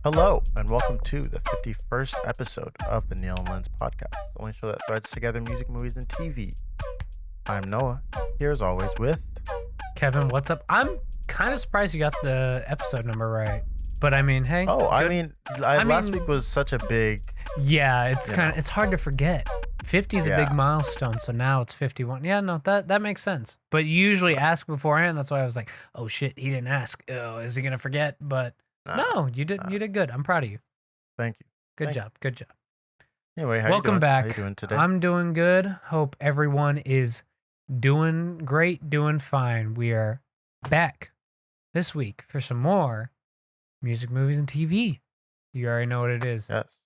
Hello, and welcome to the 51st episode of the Neil and Lens podcast, the only show that threads together music, movies, and TV. I'm Noah, here as always with... Kevin, what's up? I'm kind of surprised you got the episode number right. But I mean, hey. Last week was such a big... Yeah, it's hard to forget. 50 is a big milestone, so now it's 51. Yeah, no, that makes sense. But you usually ask beforehand. That's why I was like, oh shit, he didn't ask. Oh, is he gonna forget? But no, you did good. I'm proud of you. Thank you. Good job. Anyway, welcome back. How you doing today? I'm doing good. Hope everyone is doing great, doing fine. We are back this week for some more music, movies, and TV. You already know what it is. Yes.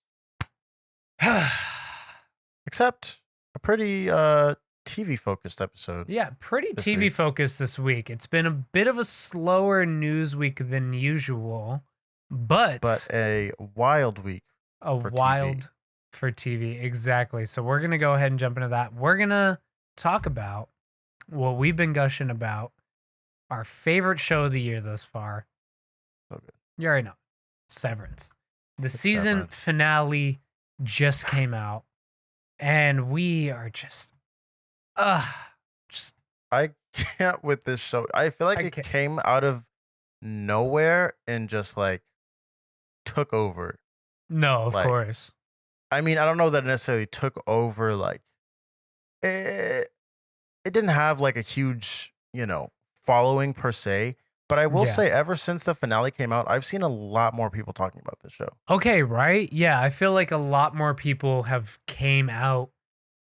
Except a pretty TV-focused episode. Yeah, pretty TV-focused this week. It's been a bit of a slower news week than usual, but a wild week. For TV, exactly. So we're going to go ahead and jump into that. We're going to talk about what we've been gushing about, our favorite show of the year thus far. So good. You already know. Severance. The season finale just came out, and we are just I can't with this show. I feel like it came out of nowhere and just like took over. No, of course. I mean, I don't know that it necessarily took over. Like it didn't have like a huge, following per se. But I will say, ever since the finale came out, I've seen a lot more people talking about this show. Okay, right? Yeah, I feel like a lot more people have came out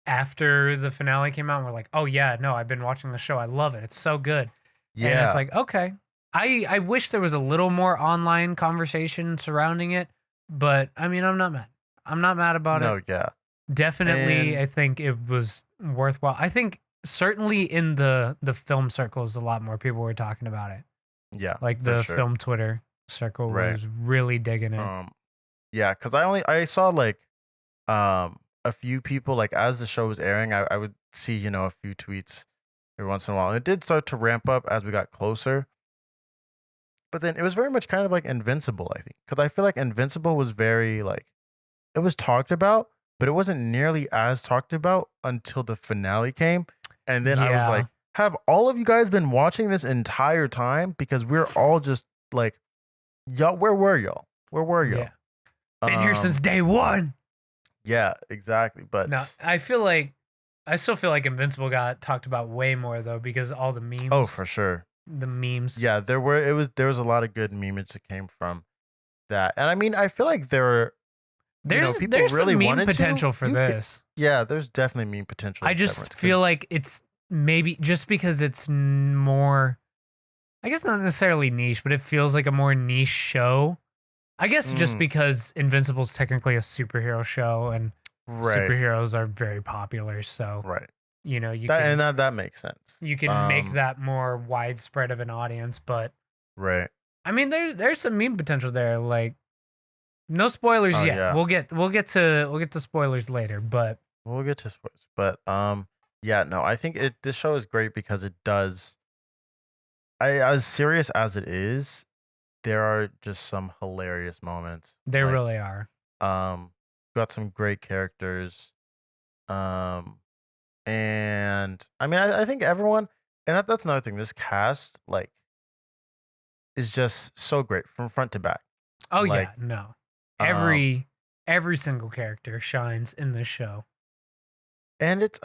after the finale came out and were like, oh yeah, no, I've been watching the show. I love it. It's so good. Yeah. And it's like, okay. I wish there was a little more online conversation surrounding it, but I mean, I'm not mad. I'm not mad about it. No, yeah. Definitely, I think it was worthwhile. I think certainly in the film circles, a lot more people were talking about it. Yeah, like the film Twitter circle was really digging it. Yeah, because I saw like a few people, like as the show was airing, I would see a few tweets every once in a while. And it did start to ramp up as we got closer, but then it was very much kind of like Invincible, I think, because I feel like Invincible was very like it was talked about, but it wasn't nearly as talked about until the finale came, and then I was like, have all of you guys been watching this entire time? Because we're all just like, y'all, where were y'all? Yeah. Been here since day one. Yeah, exactly. But no, I still feel like Invincible got talked about way more though, because all the memes. Oh, for sure. The memes. Yeah, there was a lot of good memes that came from that. And I mean, I feel like there's people really some meme wanted potential for this. Yeah, there's definitely meme potential. I just feel like it's maybe just because it's more, I guess not necessarily niche, but it feels like a more niche show. I guess just because Invincible's technically a superhero show and superheroes are very popular. So, that makes sense. You can make that more widespread of an audience, but I mean, there's some meme potential there. Like, no spoilers yet. Yeah. We'll get to spoilers later, but we'll get to spoilers. But yeah, no, I think this show is great because it does. As serious as it is, there are just some hilarious moments. There really are. Got some great characters. And I mean, I think everyone, and that's another thing. This cast is just so great from front to back. Oh yeah, no, every single character shines in this show, and it's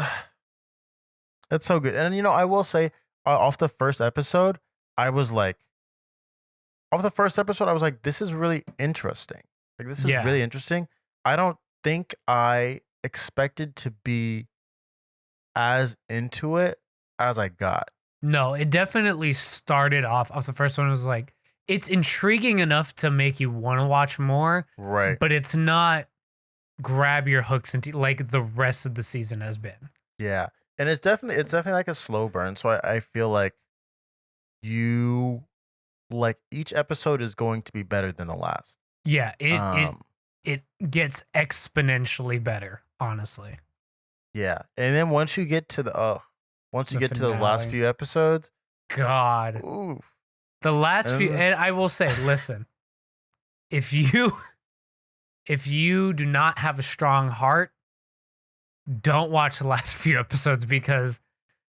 so good. And I will say, off the first episode, I was like, this is really interesting. Like, this is really interesting. I don't think I expected to be as into it as I got. No, it definitely started off the first one was like, it's intriguing enough to make you want to watch more. Right. But it's not grab your hooks into like the rest of the season has been. Yeah. And it's definitely like a slow burn. So I feel like each episode is going to be better than the last. Yeah, it gets exponentially better, honestly. Yeah. And then once you get to the last few episodes, God. Ooh. The last few, and I will say, listen, if you if you do not have a strong heart, don't watch the last few episodes because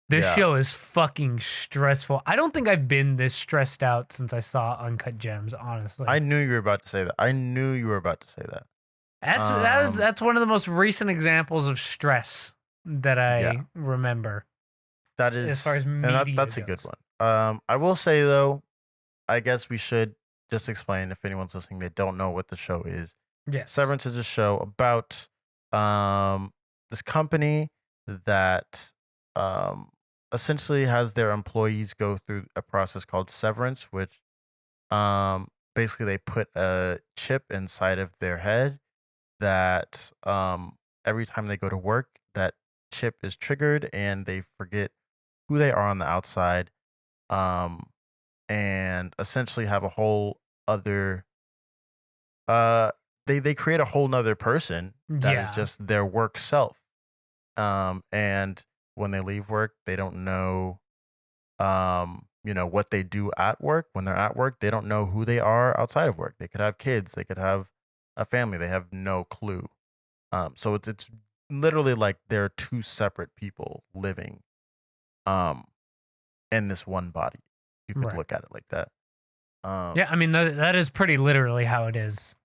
this Yeah. show is fucking stressful. I don't think I've been this stressed out since I saw Uncut Gems, honestly. I knew you were about to say that. I knew you were about to say that. That's one of the most recent examples of stress that Yeah. I remember That as far is, as and media that's a goes. good one. I will say though, I guess we should just explain if anyone's listening, they don't know what the show is. Yes. Severance is a show about this company that essentially has their employees go through a process called severance, which basically they put a chip inside of their head that every time they go to work, that chip is triggered and they forget who they are on the outside, um, and essentially have a whole other uh they create a whole nother person that is Yeah. just their work self. And when they leave work, they don't know what they do at work. When they're at work, they don't know who they are outside of work. They could have kids, they could have a family, they have no clue. So it's literally like they're two separate people living um in this one body. You could Right. look at it like that. Yeah, I mean that is pretty literally how it is,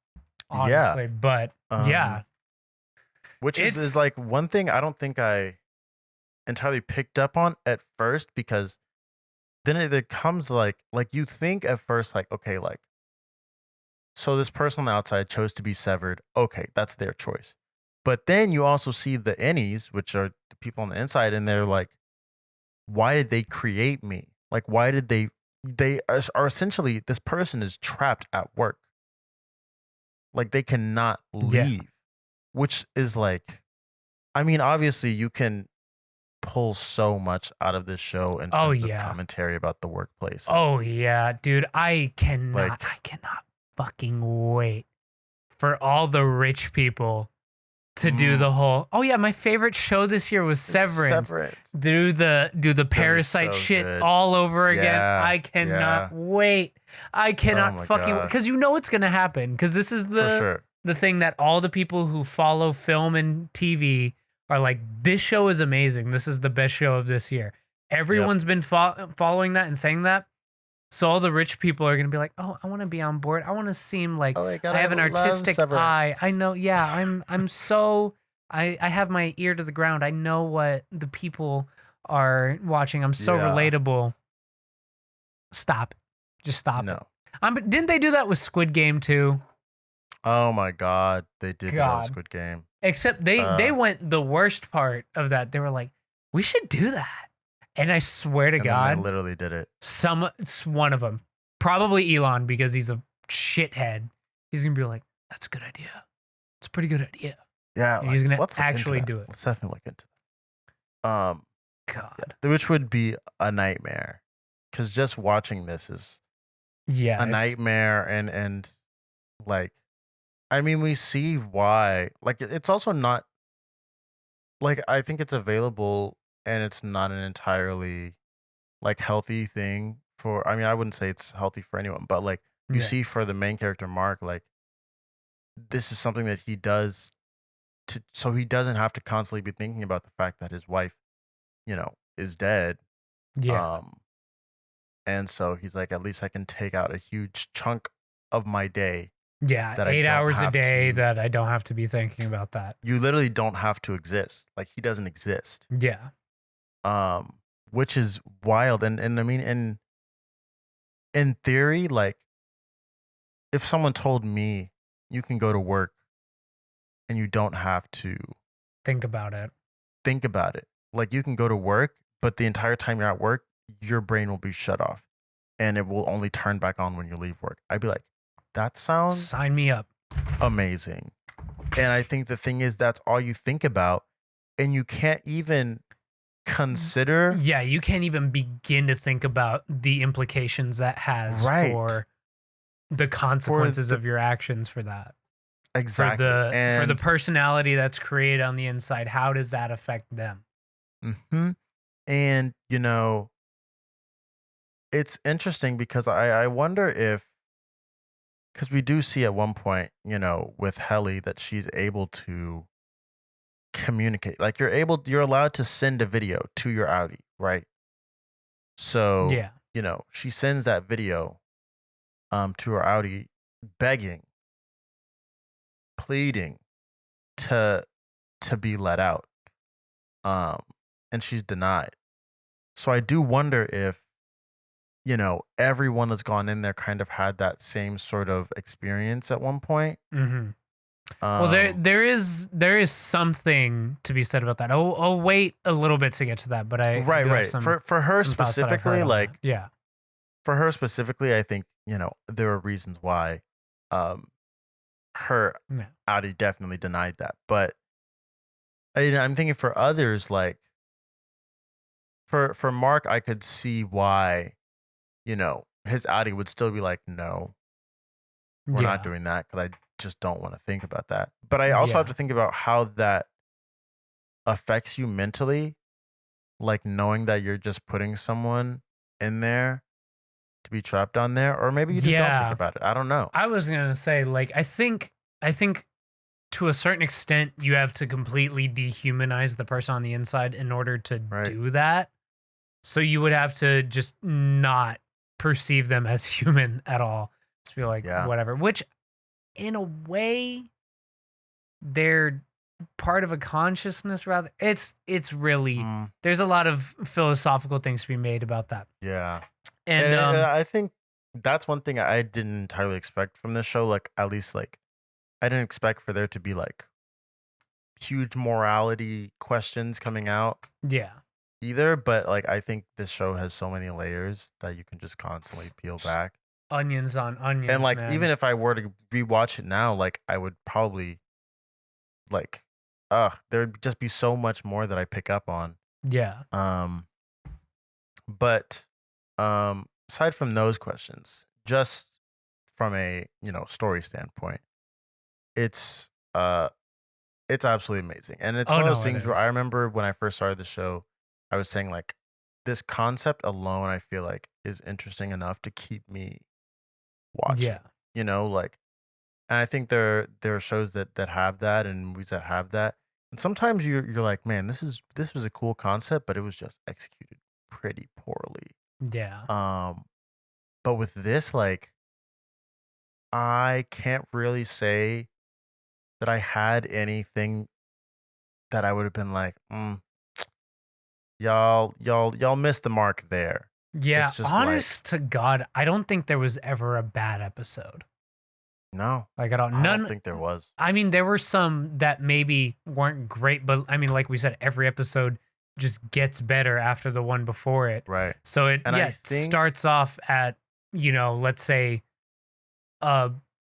Yeah. honestly. But yeah, Which is it's like one thing I don't think I entirely picked up on at first, because then it comes like you think at first like, okay, like, so this person on the outside chose to be severed. Okay, that's their choice. But then you also see the innies, which are the people on the inside, and they're like, why did they create me? Like, why did they are essentially, this person is trapped at work. Like they cannot leave, which is like, I mean, obviously you can pull so much out of this show in terms of commentary about the workplace. Oh yeah, dude, I cannot Like, fucking wait for all the rich people to do the whole. Oh yeah, my favorite show this year was Severance. Do the parasite so shit good. all over again. Yeah, I cannot wait. I cannot my fucking, gosh. because you know it's gonna happen. Because this is For sure. the thing that all the people who follow film and TV are like, this show is amazing. This is the best show of this year. Everyone's been following that and saying that. So all the rich people are gonna be like, oh, I want to be on board. I want to seem like I have an artistic eye. I know, yeah. I'm so I have my ear to the ground. I know what the people are watching. I'm so relatable. Stop it. Just stop it. Didn't they do that with Squid Game too? Oh my god, they did do that with Squid Game. Except they went the worst part of that. They were like, we should do that. And I swear to God, they literally did it. One of them, probably Elon, because he's a shithead. He's gonna be like, "That's a good idea. It's a pretty good idea." Yeah, and he's gonna actually do it. Let's definitely look into that. God, which would be a nightmare, because just watching this is a nightmare, and like, I mean, we see why. Like, it's also not like, I think it's available. And it's not an entirely like healthy thing for, I mean, I wouldn't say it's healthy for anyone, but like you see for the main character, Mark, like this is something that he does so he doesn't have to constantly be thinking about the fact that his wife, is dead. Yeah. And so he's like, at least I can take out a huge chunk of my day. Yeah, 8 hours a day that I don't have to be thinking about that. You literally don't have to exist. Like, he doesn't exist. Yeah. Which is wild. And I mean, in theory, like, if someone told me you can go to work and you don't have to think about it, like, you can go to work, but the entire time you're at work, your brain will be shut off and it will only turn back on when you leave work. I'd be like, that sounds, sign me up, amazing. And I think the thing is, that's all you think about, and you can't even consider. Yeah, you can't even begin to think about the implications that has for the consequences of your actions for that. Exactly. For the personality that's created on the inside, how does that affect them? And it's interesting because I wonder if because we do see at one point, you know, with Helly that she's able to communicate. Like you're allowed to send a video to your Audi, right? So, Yeah. you know, she sends that video to her Audi begging, pleading to be let out. Um and she's denied. So I do wonder if, you know, everyone that's gone in there kind of had that same sort of experience at one point. Mm-hmm. Well, there is something to be said about that. I'll wait a little bit to get to that, but I right, do have right. some For her some thoughts that I've heard specifically, on like that. Yeah. for her specifically, I think, you know, there are reasons why um her Yeah. Audi definitely denied that. But I'm thinking for others, like for Mark, I could see why, you know, his Audi would still be like, no, we're not Yeah. doing that because I just don't want to think about that. But I also have Yeah. to think about how that affects you mentally, like knowing that you're just putting someone in there to be trapped on there, or maybe you just don't think Yeah. about it. I don't know. I was gonna say, like, I think to a certain extent you have to completely dehumanize the person on the inside in order to Right. do that. So you would have to just not perceive them as human at all. Just be like, Yeah. whatever. Which in a way, they're part of a consciousness rather. It's really Mm, there's a lot of philosophical things to be made about that. yeah. And And I think that's one thing I didn't entirely expect from this show. Like, at least, like, I didn't expect for there to be like huge morality questions coming out yeah. either. But like, I think this show has so many layers that you can just constantly peel back. Onions on onions, And like, man. even if I were to rewatch it now, like, I would probably like, there'd just be so much more that I pick up on. Yeah. But aside from those questions, just from a, you know, story standpoint, it's it's absolutely amazing. And it's Oh, one of no, those it things where is. I remember when I first started the show, I was saying like this concept alone I feel like is interesting enough to keep me watching. Yeah. You know, like, and I think there are shows that have that and movies that have that. And sometimes you're like, man, this was a cool concept, but it was just executed pretty poorly. Yeah. But with this, like, I can't really say that I had anything that I would have been like, y'all missed the mark there. Yeah. It's just like, Honest to God, I don't think there was ever a bad episode. no, Like at all. I don't None. think there was. I mean, there were some that maybe weren't great, but I mean, like we said, every episode just gets better after the one before it. Right. So it And I it think, starts off at, you know, let's say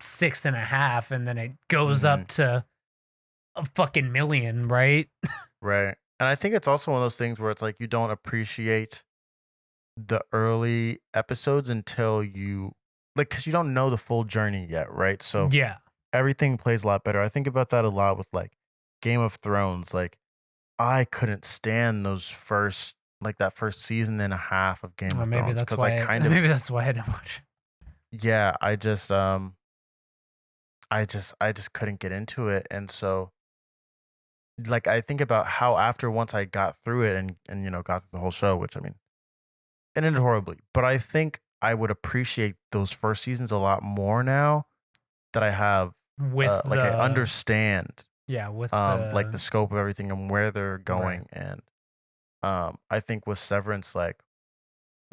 6.5, and then it goes up to a fucking million, right? right. And I think it's also one of those things where it's like you don't appreciate the early episodes until you like, because you don't know the full journey yet, right? So Yeah. everything plays a lot better. I think about that a lot with like Game of Thrones. Like, I couldn't stand those first, like that first season and a half of Game Well, of maybe Thrones that's because why. I kind of, Maybe that's why I didn't watch yeah, I just couldn't get into it. And so like I think about how after once I got through it and you know got through the whole show, which I mean it ended horribly, but I think I would appreciate those first seasons a lot more now that I have it. With like I the understand with like the the scope of everything and where they're going. right. And I think with Severance, like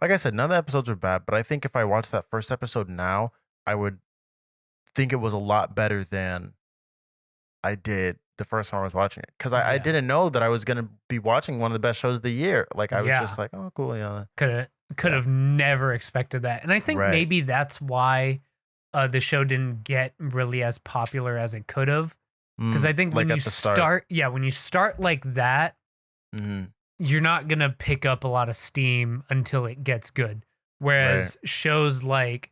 I said, none of the episodes are bad, but I think if I watched that first episode now, I would think it was a lot better than I did the first time I was watching it. Because I Yeah. didn't know that I was gonna be watching one of the best shows of the year. Like I was Yeah. just like, oh cool, yeah. Could have never expected that. And I think Right. maybe that's why the show didn't get really as popular as it could have. Because I think like when at you the start. when you start like that, Mm-hmm. you're not gonna pick up a lot of steam until it gets good. Whereas shows like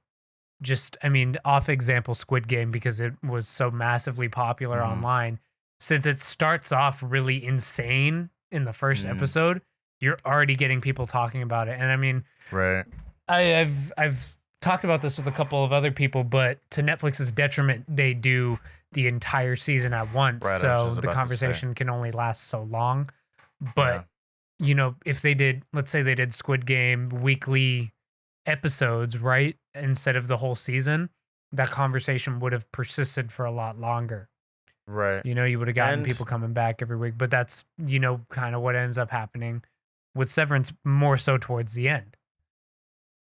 off example Squid Game, because it was so massively popular Mhm. online, since it starts off really insane in the first Mhm. episode, you're already getting people talking about it. And I mean, Right. I've talked about this with a couple of other people, but to Netflix's detriment, they do the entire season at once. Right, I was So just the about to say. conversation can only last so long. Yeah. But, you know, if they did, let's say they did Squid Game weekly episodes, right? Instead of the whole season, that conversation would have persisted for a lot longer. Right. You know, you would have gotten And people coming back every week. But that's, you know, kind of what ends up happening with Severance more so towards the end.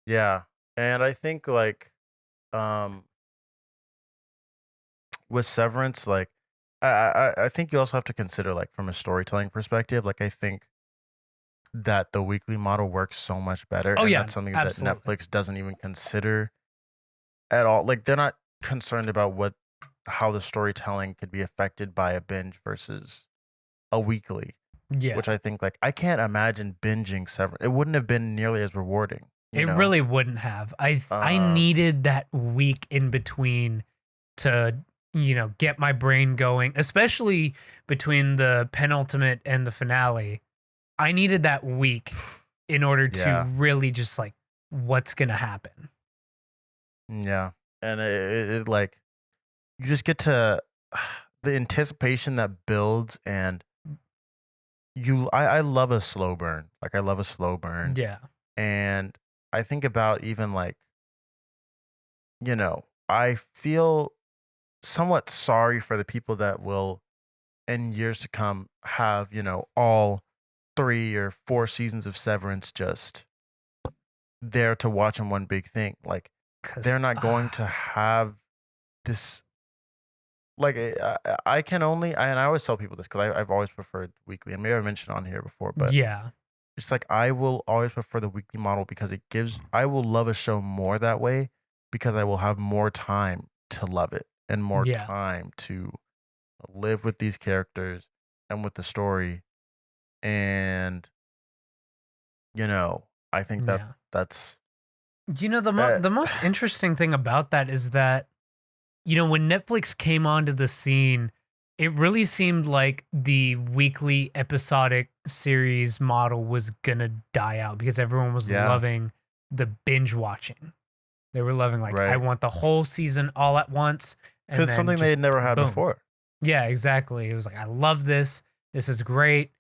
yeah. And I think like um with Severance, like I think you also have to consider like from a storytelling perspective, like I think that the weekly model works so much better. Oh, And yeah, that's something that absolutely. Netflix doesn't even consider at all. Like they're not concerned about how the storytelling could be affected by a binge versus a weekly, Yeah. which I think like I can't imagine binging Severance. It wouldn't have been nearly as rewarding, you It know? really wouldn't have. I Um needed that week in between to, you know, get my brain going, especially between the penultimate and the finale. I needed that week in order to yeah. really just like what's going to happen. Yeah. And it like you just get to the anticipation that builds and I love a slow burn. Like I love a slow burn. Yeah. And I think about even like, I feel somewhat sorry for the people that will in years to come have, all 3 or 4 seasons of Severance just there to watch in one big thing. Like Cause they're not going to have this like I can only and I always tell people this because I've always preferred weekly, and maybe I mentioned on here before, but yeah. it's like I will always prefer the weekly model because I will love a show more that way because I will have more time to love it and more Yeah. time to live with these characters and with the story. And I think Yeah. that's You know, uh, the most interesting thing about that is that, you know, when Netflix came onto the scene, it really seemed like the weekly episodic series model was gonna die out because everyone was yeah, loving the binge watching. They were loving like, I right. want the whole season all at once, Cuz and it's then something they just had never had boom. before. Yeah, exactly. It was like, I love this. This is great.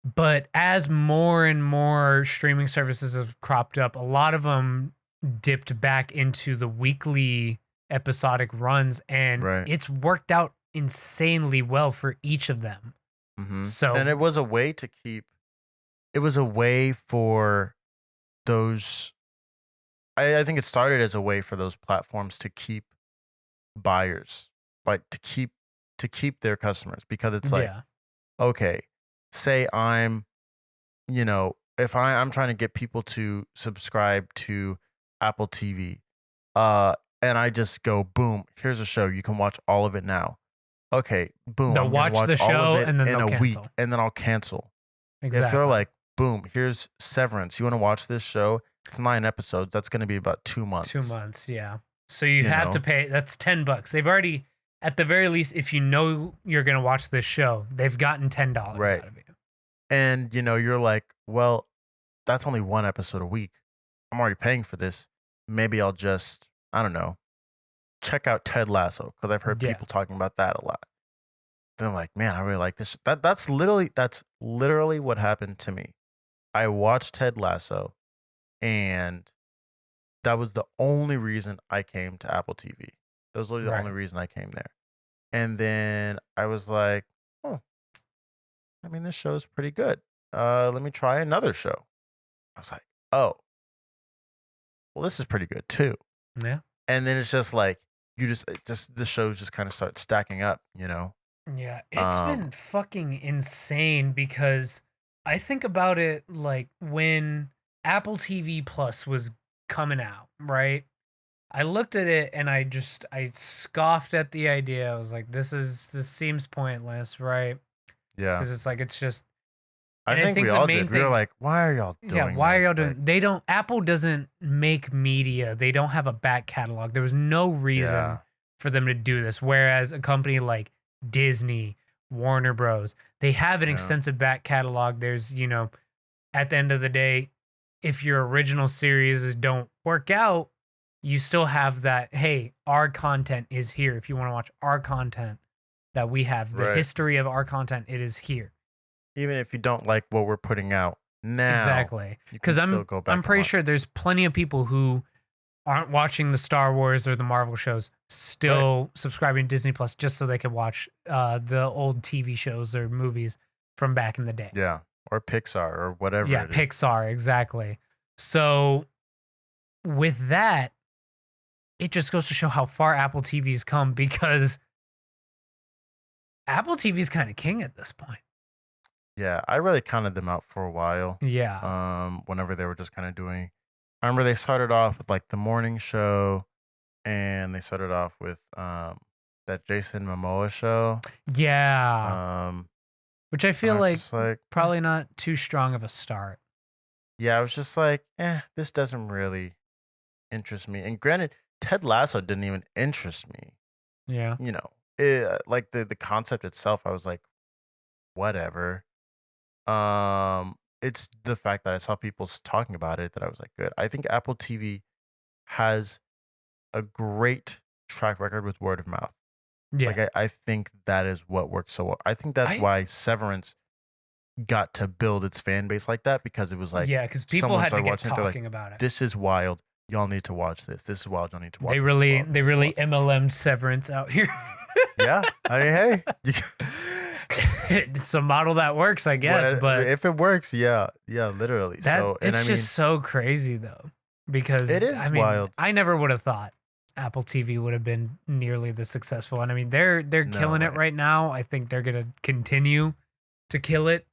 But as more and more streaming services have cropped up, a lot of them dipped back into the weekly episodic runs, and Right. it's worked out insanely well for each of them. And So, it was a way to keep it was a way for those I think it started as a way for those platforms to keep buyers, like to keep their customers because it's like, yeah, okay, say if I'm trying to get people to subscribe to Apple TV, and I just go, boom, here's a show. You can watch all of it now. Okay, boom, they'll I'm gonna watch watch the all of show it and then in they'll a cancel. week and then I'll cancel. If they're Exactly. like, boom, here's Severance. You want to watch this show? It's 9 episodes. That's going to be about 2 2 months. months, yeah. So you You have to know, pay. That's $10. They've already, at the very least, if you know you're gonna watch this show, they've gotten $10 right? out of you. And you're like, well, that's only 1 episode a week. I'm already paying for this. Maybe I'll just, I don't know, check out Ted Lasso because I've heard Yeah, people talking about that a lot. Then I'm like, man, I really like this. That's literally what happened to me. I watched Ted Lasso, and that was the only reason I came to Apple TV. That was literally the only right. reason I came there. And then I was like, oh, I mean, this show's pretty good. Let me try another show. I was like, oh, well, this is pretty good too. Yeah. And then it's just like the shows just kind of start stacking up. Yeah, it's Um, been fucking insane because I think about it like when Apple TV Plus was coming out, right? I looked at it and I scoffed at the idea. I was like, this seems pointless, right? yeah, Because it's like it's just I and I think we think the all main did. We were thing, like, why are y'all yeah, doing why are this? y'all doing, they don't, Apple doesn't make media. They don't have a back catalog. There was no reason Yeah, for them to do this. Whereas a company like Disney, Warner Bros, they have an yeah, extensive back catalog. There's, you know, at the end of the day, if your original series don't work out, you still have that, hey, our content is here. If you want to watch our content that we have, the history of our content, it is here. Even if you don't like what we're putting out now. Exactly. Because I'm pretty sure there's plenty of people who aren't watching the Star Wars or the Marvel shows still subscribing to Disney Plus just so they can watch the old TV shows or movies from back in the day. Yeah. Or Pixar or whatever. Yeah, Pixar, exactly. So with that, it just goes to show how far Apple TV's come, because Apple TV's kind of king at this point. Yeah, I really counted them out for a while. Yeah. Whenever they were just kind of doing, I remember they started off with like the morning show, and they started off with that Jason Momoa show. Yeah. Which I feel like probably not too strong of a start. Yeah, I was just like, this doesn't really interest me. And granted, Ted Lasso didn't even interest me. Yeah. You know, like the concept itself, I was like, whatever. It's the fact that I saw people talking about it that I was like, good. I think Apple TV has a great track record with word of mouth. Yeah. Like I think that is what works so well. I think that's why Severance got to build its fan base like that, because it was like, because people had to get talking about it. This is wild. Y'all need to watch this. This is wild. Y'all need to watch. They really MLM'd Severance out here. Yeah, I mean, hey. It's a model that works, I guess. But if it works, yeah, literally. It's just so crazy though, because it is wild. I never would have thought Apple TV would have been nearly this successful, and I mean they're killing it right now. I think they're gonna continue to kill it.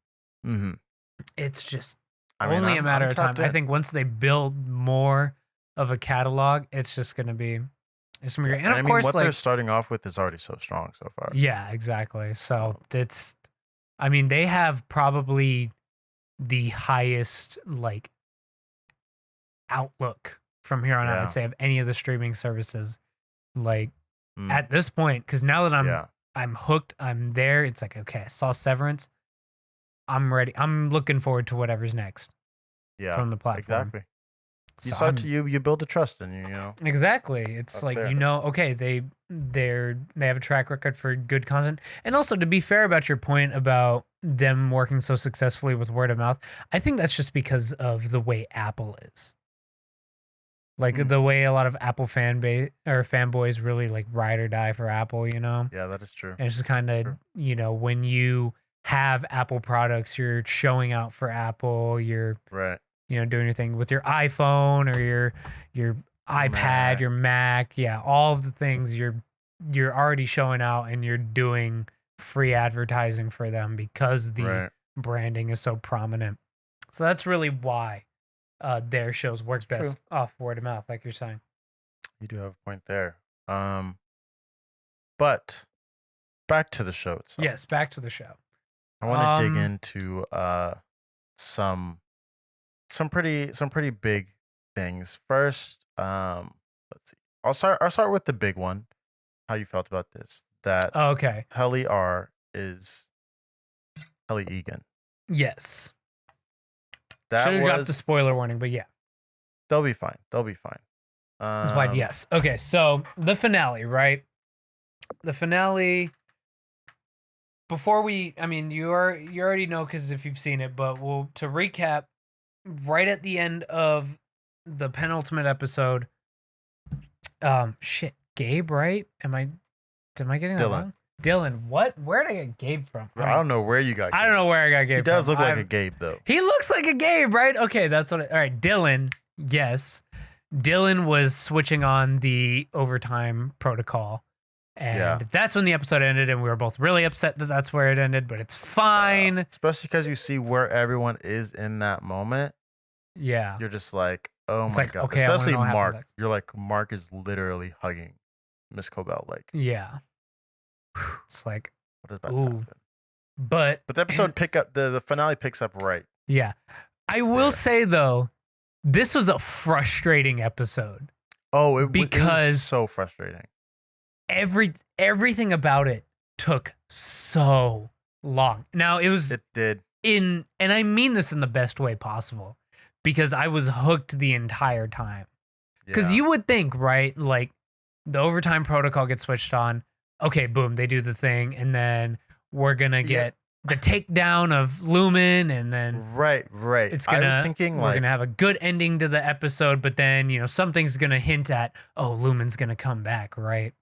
Mm-hmm. It's just only a matter of time. I think once they build more of a catalog, it's just gonna be. It's gonna be great. And of course, what they're starting off with is already so strong so far. Yeah, exactly. So they have probably the highest like outlook from here on out, I'd say, of any of the streaming services. Like at this point, because now that I'm hooked, I'm there. It's like, okay, I saw Severance. I'm ready. I'm looking forward to whatever's next. Yeah, from the platform. Exactly. You build a trust in you know. Exactly. It's like, okay, they have a track record for good content. And also, to be fair about your point about them working so successfully with word of mouth, I think that's just because of the way Apple is. Like the way a lot of Apple fanboys really like ride or die for Apple, you know? Yeah, that is true. And it's just kind of, when you have Apple products, you're showing out for Apple, you're doing your thing with your iPhone or your iPad, your Mac, all of the things you're already showing out, and you're doing free advertising for them because the branding is so prominent. So that's really why their shows work best off word of mouth, like you're saying. You do have a point there. But back to the show itself. Yes, back to the show. I want to dig into some pretty big things. First, let's see. I'll start with the big one. How you felt about this? That Helly R is Helly Egan. Yes. Should have dropped the spoiler warning, but yeah. They'll be fine. That's why, yes. Okay, so the finale, right? The finale. Before you already know because if you've seen it, but to recap, right at the end of the penultimate episode, Gabe, right? Am I getting that wrong? Dylan, what? Where did I get Gabe from? I don't know where you got Gabe. I don't know where I got Gabe from. He does look like a Gabe, though. He looks like a Gabe, right? Okay, that's what all right, Dylan, yes. Dylan was switching on the overtime protocol. And that's when the episode ended, and we were both really upset that that's where it ended, but it's fine. Especially because you see where everyone is in that moment. Yeah. You're just like, oh my God. Okay, especially Mark. You're like, Mark is literally hugging Miss Cobell. Like, yeah. It's like, what is about to happen? But the episode the finale picks up right. Yeah. I will say, though, this was a frustrating episode. Oh, it was so frustrating. Everything about it took so long. Now it did. And I mean this in the best way possible, because I was hooked the entire time. Because Yeah. you would think, right? Like the overtime protocol gets switched on. Okay, boom, they do the thing, and then we're gonna Yeah. get the takedown of Lumen, and then Right. it's I was gonna thinking we're like, gonna have a good ending to the episode, but then something's gonna hint at, oh, Lumen's gonna come back, right?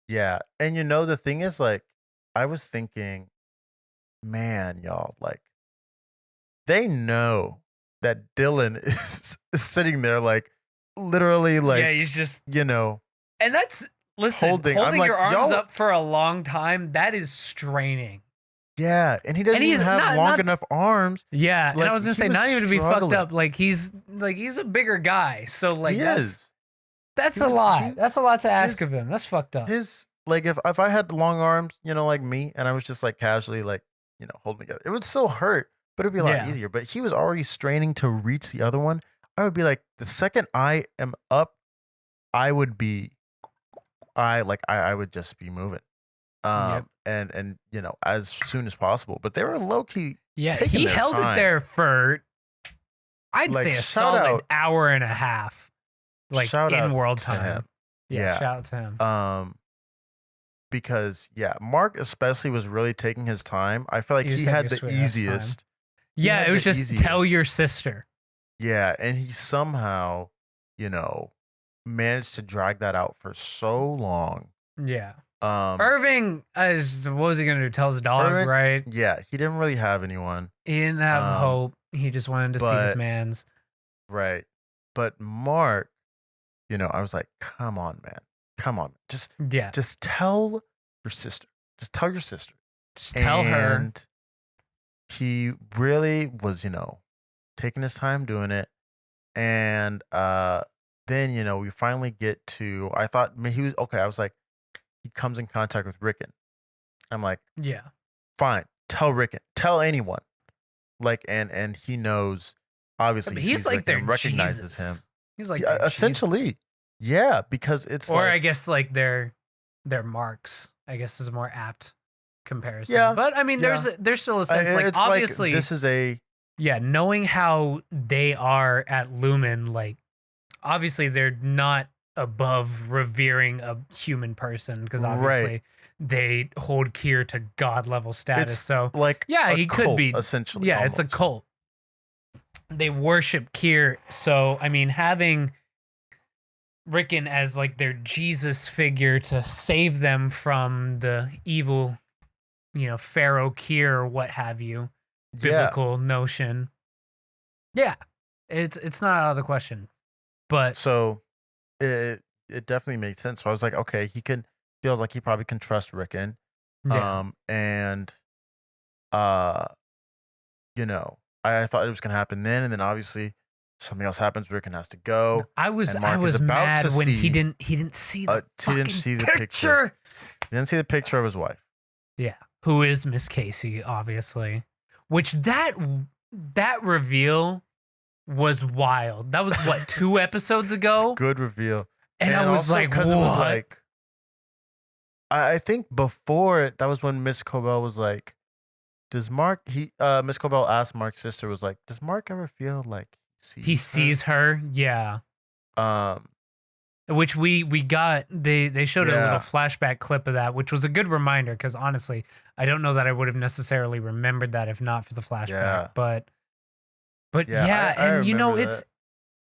yeah. And the thing is like, I was thinking, man, y'all, like, they know that Dylan is sitting there like literally Yeah, like, he's just you know, and that's listen, holding. I'm holding like, your arms y'all, up for a long time, that is straining. yeah. And he And doesn't he's even have long enough arms. yeah, and I Like was gonna he say was not even to be fucked struggling. up, like he's a bigger guy, so like He that's is. that's He a was lot. That's a lot to ask his of him. That's fucked up. his like if I had long arms, like me, and I was just like casually like, holding together, it would still hurt, but it'd be a lot Yeah. easier. But he was already straining to reach the other one. I would be like, the second I am up, I would be I would just be moving. Yep. And as soon as possible. But they were low key Yeah, taking he their held it time. there for I'd Like, say a shout solid out- hour and a half. Like Shout in out world to time. him. Yeah, Yeah. shout out to him. Because Mark especially was really taking his time. I feel like He was he taking had his the sweet ass time. easiest. He Yeah, had it was the just tell easiest. your sister. Yeah, and he somehow, managed to drag that out for so long. Yeah. Um, Irving what was he gonna do? Tell his dog, Irving- right? yeah, he didn't really have anyone. He didn't have Um, hope. He just wanted to see his but- mans. Right. But Mark, I was like, come on, man. Come on. Yeah. Just tell your sister. Just tell your sister. Just tell her. And he really was, taking his time doing it. And then, we finally get to, I thought he was, okay, I was like, he comes in contact with Rickon. I'm like, Yeah. fine, tell Rickon, tell anyone. Like, and he knows, obviously, But he he's sees like Rickon their and recognizes Jesus. him. He's like Yeah, their essentially. Jesus. Yeah, because it's Or like, I guess like their marks, I guess is a more apt comparison. Yeah, But I mean there's still a sense like it's obviously this is a, yeah, knowing how they are at Lumen, like obviously they're not above revering a human person because obviously they hold Kier to god level status. it's So like, yeah, a he could cult, be essentially. yeah, it's a almost. cult. They worship Kier. So I mean having Rickon as like their Jesus figure to save them from the evil, Pharaoh Kier or what have you, biblical notion. Yeah, it's not out of the question, but So it definitely made sense. So I was like, okay, feels like he probably can trust Rickon. yeah, And I thought it was gonna happen then, and then obviously something else happens. Rickon has to go. I was and Mark is about mad to when he see- didn't see the he didn't fucking see the picture. picture. He didn't see the picture of his wife. Yeah, who is Miss Casey, obviously. Which that reveal was wild. That was what 2 episodes ago, It's a good reveal. and I was also like, because what? it was like, I think before it, that was when Miss Cobell was like, does Mark? Miss Cobell asked Mark's sister, was like, does Mark ever feel like He sees her, yeah. her? Which we got. They showed a Yeah. little flashback clip of that, which was a good reminder because honestly, I don't know that I would have necessarily remembered that if not for the flashback. Yeah. But Yeah, yeah, I and remember it's that.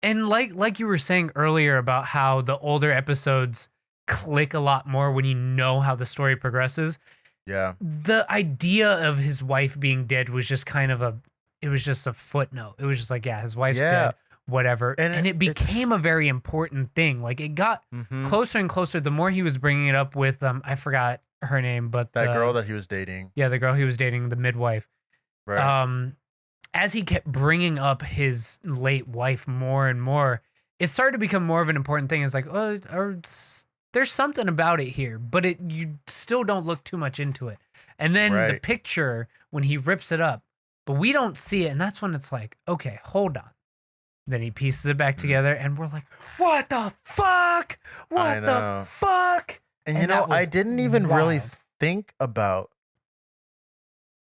and like you were saying earlier about how the older episodes click a lot more when you know how the story progresses. Yeah. The idea of his wife being dead was just kind of it was just a footnote. It was just like, yeah, his wife's Yeah. dead, whatever. And And it became a very important thing. Like it got Mhm. closer and closer the more he was bringing it up with I forgot her name, but That the girl that he was dating. yeah, the girl he was dating, the midwife. Right. As he kept bringing up his late wife more and more, it started to become more of an important thing. It's like, oh, there's something about it here, but you still don't look too much into it. And then the Right. picture when he rips it up, but we don't see it, and that's when it's like, okay, hold on. Then he pieces it back together, and we're like, what the fuck? What the know. fuck? And and that I was didn't even really wild. think about,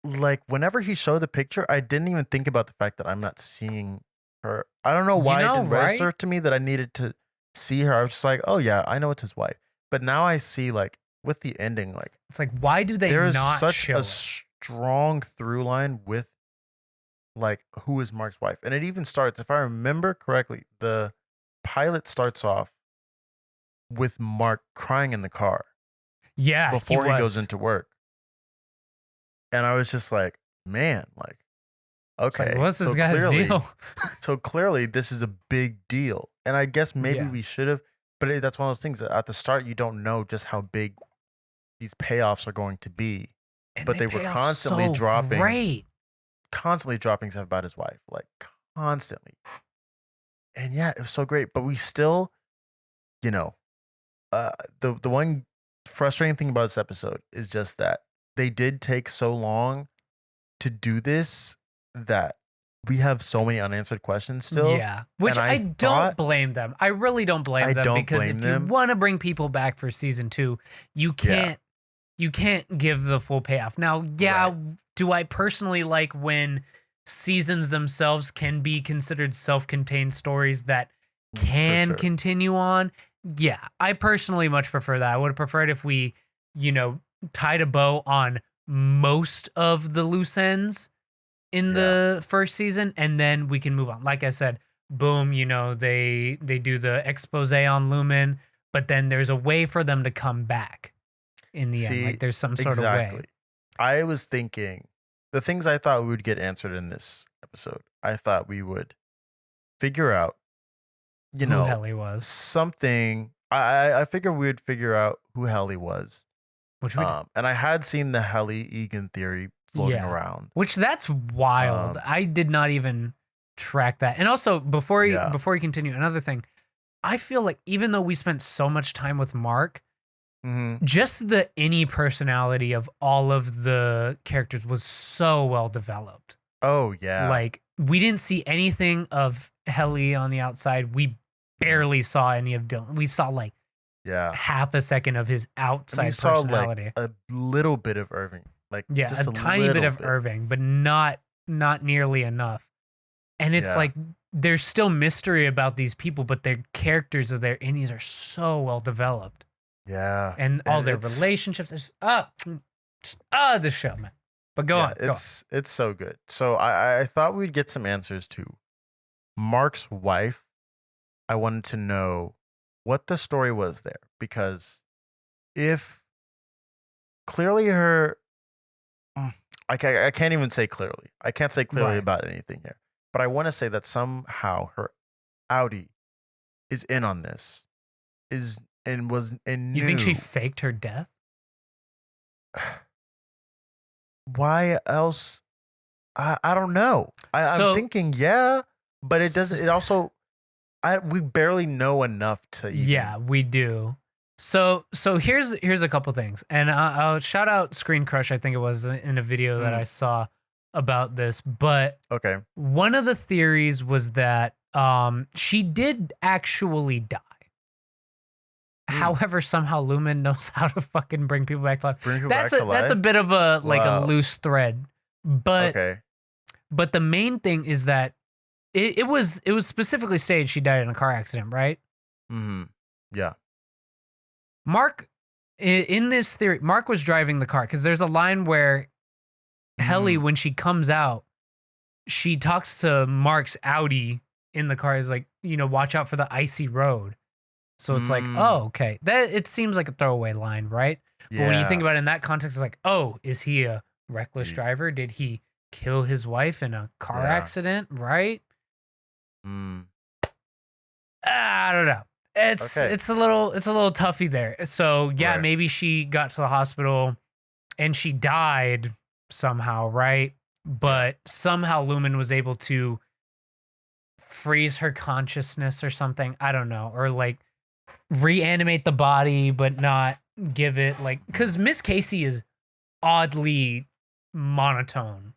like, whenever he showed the picture, I didn't even think about the fact that I'm not seeing her. I don't know why it know, didn't right? register to me that I needed to see her, I was just like, oh yeah, I know it's his wife. But now I see, like, with the ending, like, It's like, why do they there is not such show a it? strong through line with, like, who is Mark's wife. And it even starts, if I remember correctly, the pilot starts off with Mark crying in the car Yeah, before he goes was. into work. And I was just like, man, like, It's like, okay, what's this so guy's clearly, deal? so clearly this is a big deal. And I guess maybe Yeah. we should have, but that's one of those things that at the start you don't know just how big these payoffs are going to be. And But they were pay off constantly so great. dropping stuff about his wife, like constantly. And yeah, it was so great. But we still, you know, the one frustrating thing about this episode is just that they did take so long to do this that we have so many unanswered questions still. Yeah, which And I don't blame them. I really don't blame I them don't because blame if them. you want to bring people back for season 2, you can't give the full payoff. Now, yeah, Right. do I personally like when seasons themselves can be considered self-contained stories that can sure. continue on? Yeah, I personally much prefer that. I would have preferred if we, tied a bow on most of the loose ends in the first season, and then we can move on. Like I said, boom, they do the expose on Lumen, but then there's a way for them to come back in the end. Like there's some sort of way. I was thinking the things I thought we would get answered in this episode. I thought we would figure out, who Helly was. something. I figured we would figure out who Helly was. Which we and I had seen the Helly Egan theory floating around. Which that's wild. I did not even track that. And also before you continue, another thing, I feel like even though we spent so much time with Mark, just the any personality of all of the characters was so well developed. Oh yeah. Like we didn't see anything of Helly on the outside. We barely saw any of Dylan. We saw like half a second of his outside personality. Saw, like, a little bit of Irving. Like just a tiny bit of Irving, but not nearly enough. And it's like there's still mystery about these people, but their characters of their innies are so well developed. Yeah. And all their relationships. The show, man. But go on. It's so good. So I thought we'd get some answers to Mark's wife. I wanted to know what the story was there, because if clearly her, I can't even say clearly. I can't say clearly about anything here, but I want to say that somehow her Audi is in on this. You think she faked her death? Why else? I don't know. I'm thinking, but it doesn't. It also, we barely know enough to. Yeah, we do. So here's a couple things, and I'll shout out Screen Crush. I think it was in a video that I saw about this. But one of the theories was that she did actually die. However, somehow Lumen knows how to fucking bring people back to life. That's a bit of a a loose thread, but the main thing is that it was specifically stated she died in a car accident, right? Mm-hmm. Yeah. Mark, in this theory, Mark was driving the car because there's a line where Helly, when she comes out, she talks to Mark's Audi in the car. Is like, watch out for the icy road. So it's like, oh, okay. That it seems like a throwaway line, right? Yeah. But when you think about it in that context, it's like, oh, is he a reckless driver? Did he kill his wife in a car accident? Right? I don't know. It's a little toughy there. So maybe she got to the hospital and she died somehow, right? But somehow Lumen was able to freeze her consciousness or something. I don't know, or like reanimate the body, but not give it because Miss Casey is oddly monotone.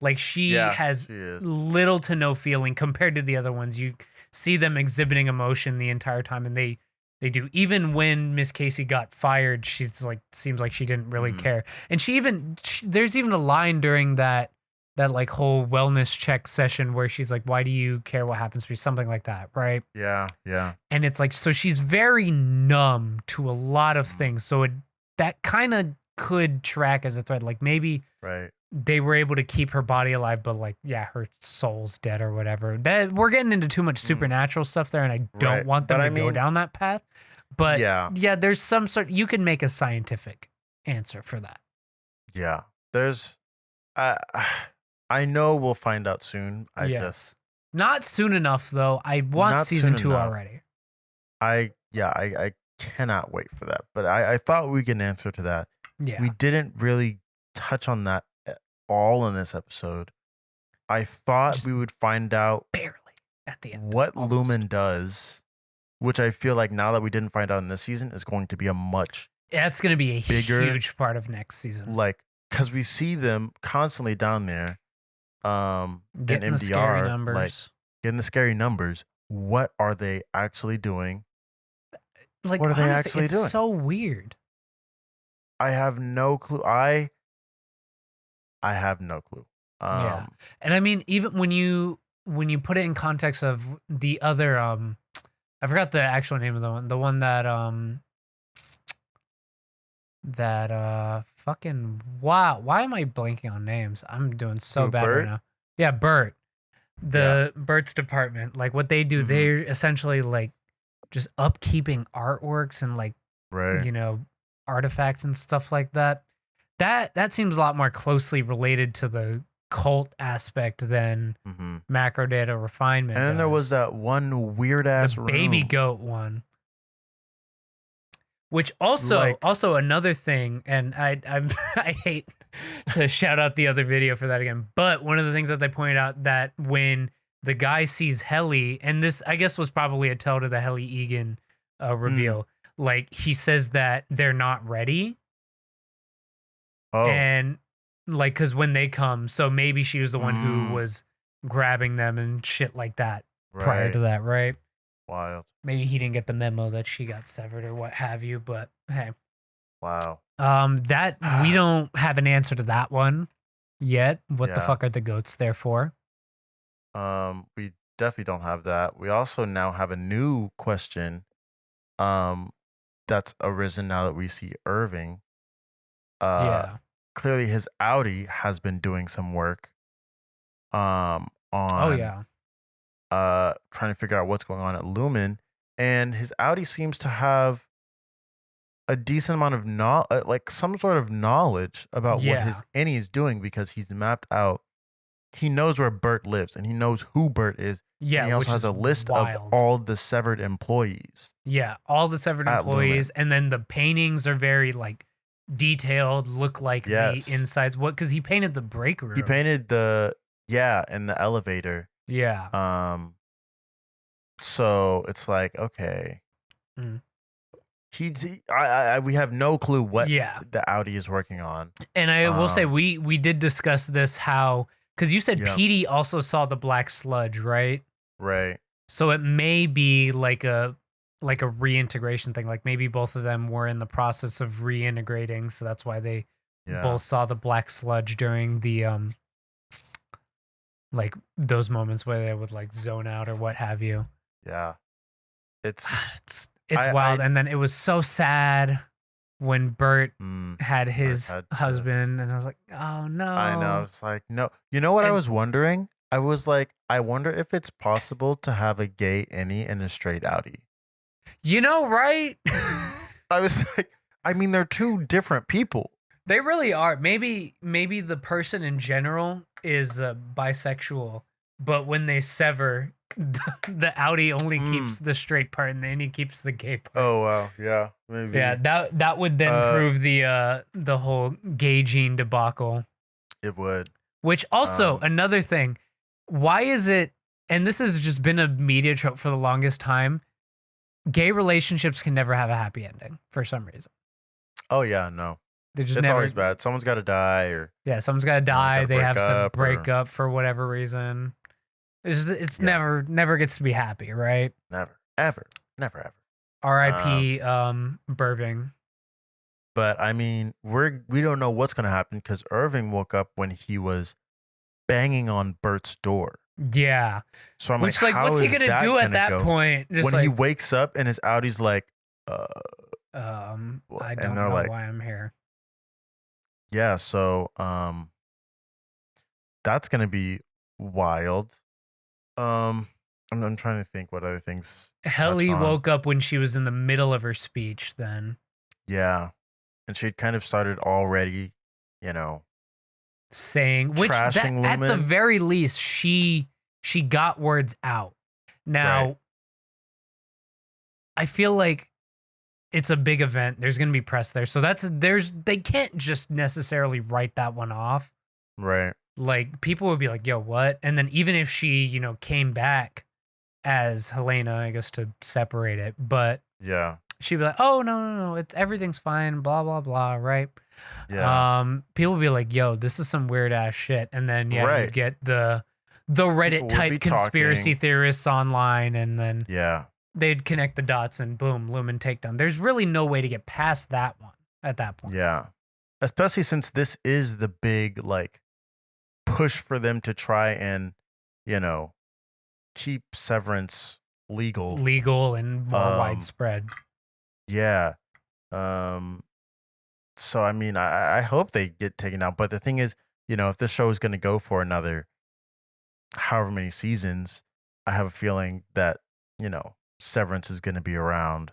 Like she has little to no feeling compared to the other ones. You see them exhibiting emotion the entire time, and they do. Even when Miss Casey got fired, she's like seems like she didn't really care. And there's even a line during that that like whole wellness check session where she's like, why do you care what happens to me? Something like that, right? Yeah, yeah. And it's like, so she's very numb to a lot of things. So that kind of could track as a thread. Like maybe Right. they were able to keep her body alive, but like, yeah, her soul's dead or whatever. That we're getting into too much supernatural stuff there, and I don't Right. want them But to I go mean, down that path. But yeah, yeah, there's some sort. You can make a scientific answer for that. yeah. There's, I, I know we'll find out soon. Yes. Not soon enough though. I want Not season soon 2 enough. already. I cannot wait for that. But I thought we get an answer to that. Yeah. We didn't really touch on that at all in this episode. I thought Just we would find out barely at the end. what almost. Lumen does, which I feel like now that we didn't find out in this season is going to be a much That's going to be a bigger, huge part of next season. like, because we see them constantly down there, Getting in the scary MDR, numbers. like getting the scary numbers. What are they actually doing? Like, what are they honestly, actually it's doing? so weird. I have no clue. I have no clue. Yeah. And I mean, even when you put it in context of the other I forgot the actual name of the one that fucking wow, why am I blanking on names? I'm doing so Who, bad Bert? right now. Yeah, Bert. The Bert's department, like what they do, Mhm. they're essentially like just upkeeping artworks and like Right. you know, artifacts and stuff like that. That seems a lot more closely related to the cult aspect than Mm-hmm. macro data refinement. And then there does. was that one weird ass the room. baby goat one. Which also Like- also another thing, and I hate to shout out the other video for that again, but one of the things that they pointed out that when the guy sees Helly, and this I guess was probably a tell to the Helly Egan reveal, like he says that they're not ready, Oh, and like because when they come, so maybe she was the one who Mm. was grabbing them and shit like that right. prior to that, right? Wild. Maybe he didn't get the memo that she got severed or what have you, but hey. Wow. That we don't have an answer to that one yet. What the Yeah. fuck are the goats there for? We definitely don't have that. We also now have a new question, that's arisen now that we see Irving. Yeah. Clearly his Audi has been doing some work, on Oh yeah. trying to figure out what's going on at Lumen, and his Audi seems to have a decent amount of like some sort of knowledge about what Yeah. his Annie is doing because he's mapped out. He knows where Bert lives and he knows who Bert is. Yeah. And he also which has is a list wild. of all the severed employees. Yeah, all the severed at employees, and then the paintings are very like detailed. Look like Yes. the insides. What? Because he painted the break room. He painted in the elevator. Yeah. So it's like, okay. Mm. We have no clue what Yeah. the Audi is working on. And I will say we did discuss this how because you said Yeah. Petey also saw the black sludge, right? Right. So it may be like a reintegration thing. Like maybe both of them were in the process of reintegrating, so that's why they Yeah. both saw the black sludge during the like those moments where they would like zone out or what have you. Yeah. It's It's I- wild. I- And then it was so sad when Bert had his had to- husband, and I was like, oh no. I know. It's like, no. You know what I And- was wondering? I was like, I wonder if it's possible to have a gay Annie and a straight Audi. You know, right? I was like, I mean, they're two different people. They really are. Maybe the person in general is bisexual, but when they sever, the Audi only keeps the straight part, and then he keeps the gay part. Oh wow, yeah, maybe. Yeah, that would then prove the whole gay gene debacle. It would. Which also another thing, why is it? And this has just been a media trope for the longest time. Gay relationships can never have a happy ending for some reason. Oh yeah, no. They just It's never. always bad. Someone's got to die, or Yeah, someone's got to die. gotta They break have to up, break or- up for whatever reason. It's Yeah. never gets to be happy, right? never, ever, never, ever. R.I.P. Burving. But I mean, we don't know what's gonna happen because Irving woke up when he was banging on Bert's door. Yeah. So I'm Which, like, how what's he is gonna that do at gonna that go? point? Just When he wakes up and his Audi's like, I and don't they're know like, why I'm here. yeah, so that's gonna be wild. I'm trying to think what other things to touch Helly on. woke up when she was in the middle of her speech then. Yeah. And she'd kind of started already, you know, Saying which that trashing at the Lumen. very least she got words out. Now Right. I feel like it's a big event. There's gonna be press there. So they can't just necessarily write that one off. Right. Like people would be like, yo, what? And then even if she, came back as Helena, I guess to separate it, but Yeah. she'd be like, oh no, it's everything's fine, blah blah blah, right? Yeah. People would be like, yo, this is some weird ass shit. And then yeah, Right. you'd get the Reddit People would be type conspiracy talking. theorists online, and then Yeah. they'd connect the dots and boom, Lumen takedown. There's really no way to get past that one at that point. Yeah. Especially since this is the big like push for them to try and, you know, keep Severance Legal and more widespread. Yeah. Um so I mean I hope they get taken out. But the thing is, if this show is gonna go for another however many seasons, I have a feeling that, Severance is gonna be around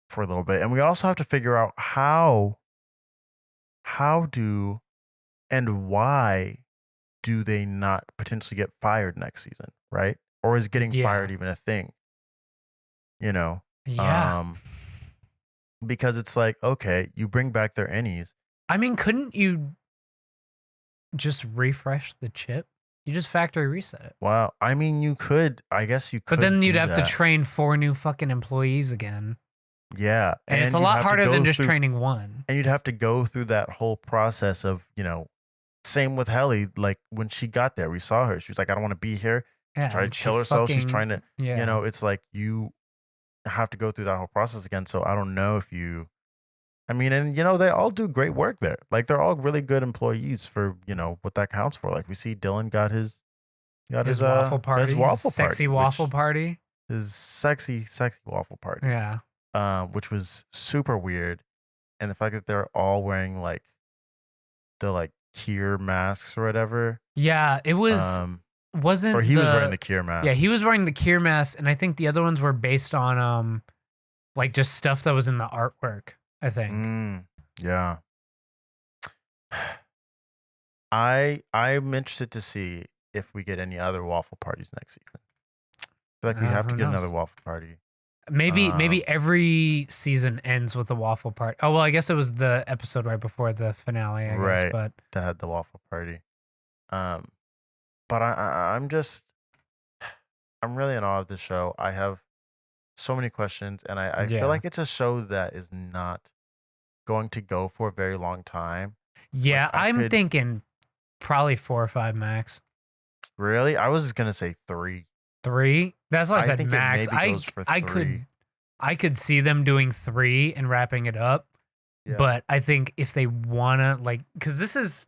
for a little bit. And we also have to figure out how do and why do they not potentially get fired next season, right? Or is getting fired even a thing? Yeah. Because it's like, okay, you bring back their innies. I mean, couldn't you just refresh the chip? You just factory reset it. Wow. I mean, you could. I guess you could. But then you'd have to train 4 new fucking employees again. Yeah. And it's a lot harder than just training one. And you'd have to go through that whole process of, same with Helly. Like when she got there, we saw her. She was like, I don't want to be here. Yeah, She tried to kill herself. She's trying to, yeah. it's like you have to go through that whole process again. So I don't know if you, I mean, and they all do great work there. Like they're all really good employees for, what that counts for. Like we see Dylan got his waffle party, sexy waffle party, his sexy waffle party. Yeah. Which was super weird. And the fact that they're all wearing like the like Kier masks or whatever. Yeah, it was wasn't or he was wearing the Kier mask. Yeah, he was wearing the Kier mask, and I think the other ones were based on like just stuff that was in the artwork, I think. Yeah. I'm interested to see if we get any other waffle parties next season. I feel like we have to get another waffle party. Maybe every season ends with a waffle party. Oh well, I guess it was the episode right before the finale, I guess, but that had the waffle party. But I'm really in awe of the show. I have so many questions, and I feel like it's a show that is not going to go for a very long time. Yeah, like I'm thinking probably 4 or 5 max. Really? I was just gonna say 3. 3? That's why I said think max. It maybe goes for 3. I could see them doing 3 and wrapping it up. Yeah. But I think if they wanna because this has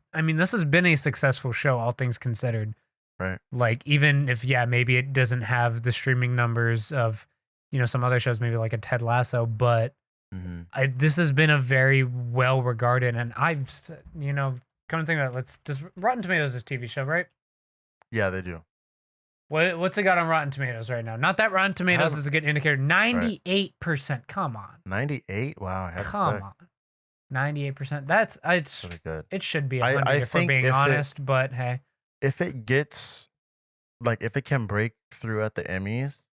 been a successful show, all things considered. Right. Like even if maybe it doesn't have the streaming numbers of some other shows, maybe like a Ted Lasso, but this has been a very well regarded, and I've come to think about it, does Rotten Tomatoes is a TV show, right? Yeah, they do. What's it got on Rotten Tomatoes right now? Not that Rotten Tomatoes is a good indicator. 98%. Come on. 98? Wow. Come on. 98%. That's it's pretty good. It should be 100 if we're being honest, but hey. If it gets if it can break through at the Emmys,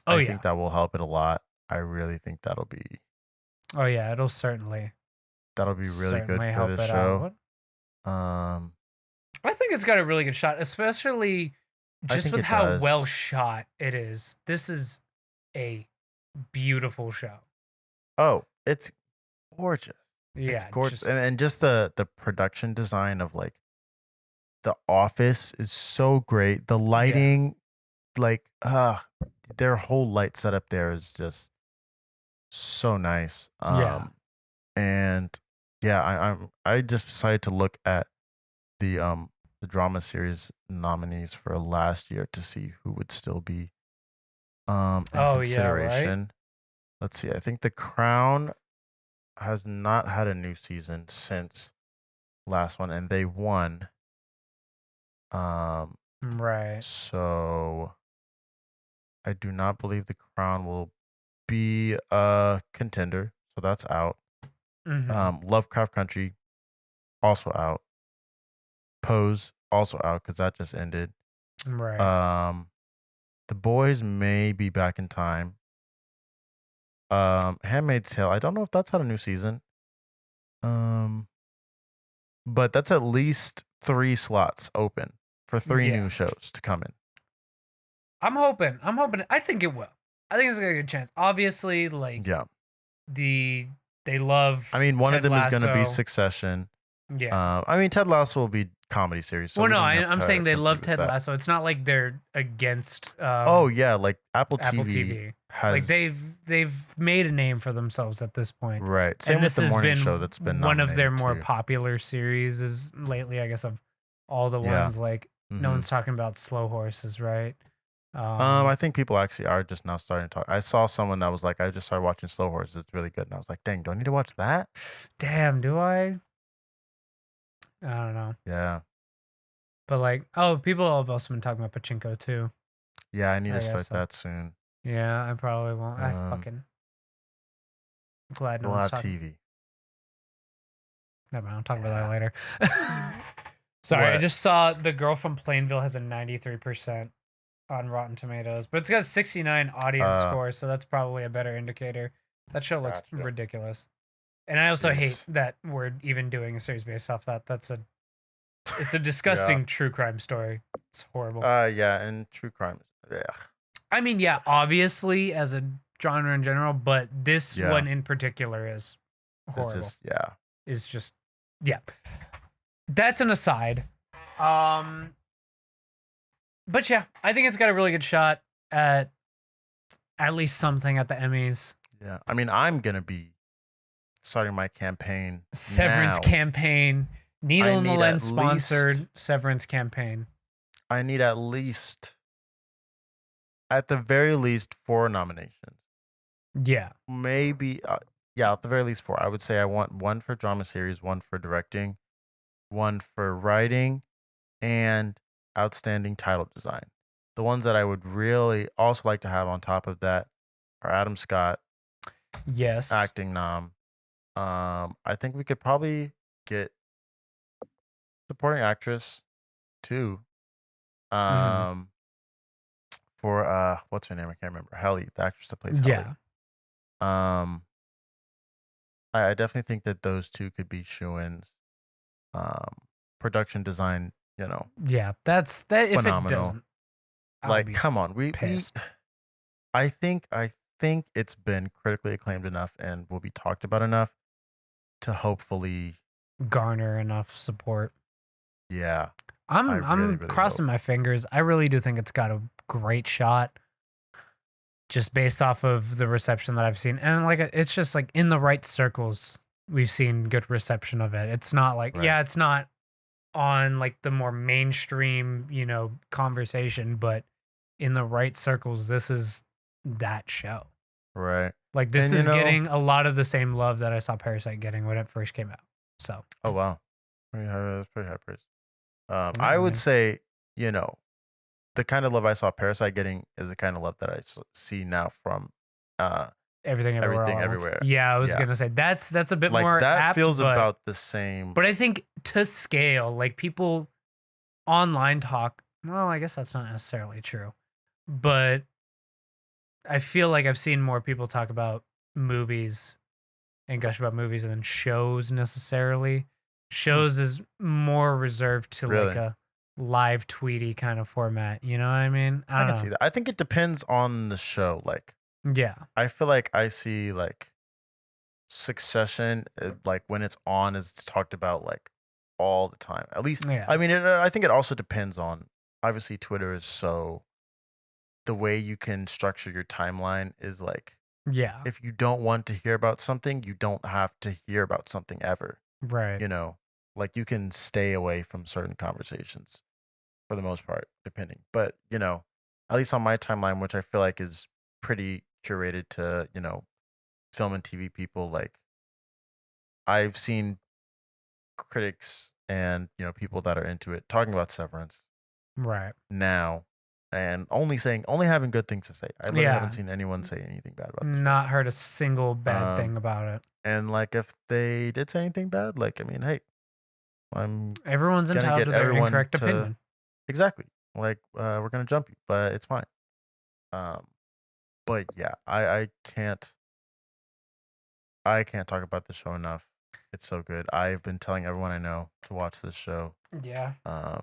I think that will help it a lot. I really think that'll be. Oh yeah, it'll certainly. That'll be really good for this show. I think it's got a really good shot, especially just with how well shot it is. This is a beautiful show. Oh, it's gorgeous. Yeah, it's gorgeous, and just the production design of the office is so great. The lighting, their whole light setup there is just so nice. And I just decided to look at the the drama series nominees for last year to see who would still be in Oh yeah, right. consideration. Let's see. I think The Crown has not had a new season since last one, and they won. Um, Right. so I do not believe The Crown will be a contender, so that's out. Mm-hmm. Lovecraft Country also out. Pose also out because that just ended. Right. Um, The Boys may be back in time. Handmaid's Tale. I don't know if that's had a new season. Um, but that's at least 3 slots open for 3 new Yeah. shows to come in. I'm hoping. I think it will. I think it's got a good chance. Obviously, like Yeah. the they love I mean, one of Ted them is going to be Lasso. Succession. Yeah. I mean, Ted Lasso will be comedy series, so Well, we no, don't have I'm to saying they love compete with Ted that. Lasso. It's not like they're against Oh yeah, like Apple Apple TV TV. Like has they've made a name for themselves at this point. right. Same And with this the has morning show been that's been one of their nominated more too. popular series is lately, I guess, of all the Yeah. ones. Like no Mm-hmm. one's talking about Slow Horses, right? I think people actually are just now starting to talk. I saw someone that was like, I just started watching Slow Horses. It's really good. And I was like, dang, do I need to watch that? Damn, do I? I don't know. Yeah. But like, oh, people have also been talking about Pachinko too. Yeah, I need I to guess start so. that soon. Yeah, I probably won't. I Um, fucking glad a no one's lot of talking. TV. Never mind. I'll talk about that Yeah. later. Sorry, I What? just saw The Girl from Plainville has a 93% on Rotten Tomatoes, but it's got a 69 audience Uh, score, so that's probably a better indicator. That show looks gotcha. ridiculous. And I also hate Jeez. that we're even doing a series based off that. It's a Yeah. disgusting true crime story. It's horrible. Yeah, and true crime. Yeah. I mean, yeah, obviously as a genre in general, but this Yeah. one in particular is It's horrible. just yeah. Is just yeah. That's an aside. But yeah, I think it's got a really good shot at least something at the Emmys. Yeah. I mean, I'm gonna be starting my campaign Severance now. campaign. Needle in the need Lens at sponsored least- Severance campaign. I need at the very least 4 nominations. Yeah. Maybe yeah, at the very least 4. I would say I want 1 for drama series, 1 for directing, 1 for writing, and outstanding title design. The ones that I would really also like to have on top of that are Adam Scott, Yes. acting nom. I think we could probably get supporting actress too. For what's her name? I can't remember. Helly, the actress that plays Helly. Yeah. I definitely think that those 2 could be shoo-ins. Production design, Yeah. That's that. If it phenomenal. doesn't, I'll Like, be come on, we pissed. I think it's been critically acclaimed enough and will be talked about enough to hopefully garner enough support. Yeah. I'm really crossing my fingers. I really do think it's got a great shot, just based off of the reception that I've seen, and like it's just like in the right circles we've seen good reception of it. It's not like Right. yeah, it's not on like the more mainstream conversation, but in the right circles, this is that show. Right. Like this And, is getting a lot of the same love that I saw Parasite getting when it first came out. So Oh wow. That's pretty high praise. Yeah, I I would mean- say, the kind of love I saw Parasite getting is the kind of love that I see now from Everything Everywhere. Everything All at Once. Everywhere. Yeah, I was Yeah. gonna say that's a bit like more that apt, feels but, about the same. But I think to scale, like people online talk. Well, I guess that's not necessarily true, but I feel like I've seen more people talk about movies and gush about movies than shows necessarily. Shows is more reserved to like Really? a live tweety kind of format. You know what I mean? I can see that. I think it depends on the show. Like, Yeah. I feel like I see like Succession, like when it's on, it's talked about like all the time. At least, Yeah. I mean, I think it also depends on. Obviously, Twitter is so. The way you can structure your timeline is like, Yeah. if you don't want to hear about something, you don't have to hear about something ever. Right. You know, Like you can stay away from certain conversations for the most part, depending. But at least on my timeline, which I feel like is pretty curated to film and TV people, like I've seen critics and people that are into it talking about Severance Right. now and only having good things to say. I literally Yeah. haven't seen anyone say anything bad about the show. Not heard a single bad thing about it. And like if they did say anything bad, like I mean, hey, Everyone's gonna entitled get to their everyone incorrect to opinion. exactly. Like we're gonna jump you, but it's fine. But yeah, I can't talk about the show enough. It's so good. I've been telling everyone I know to watch this show. Yeah. I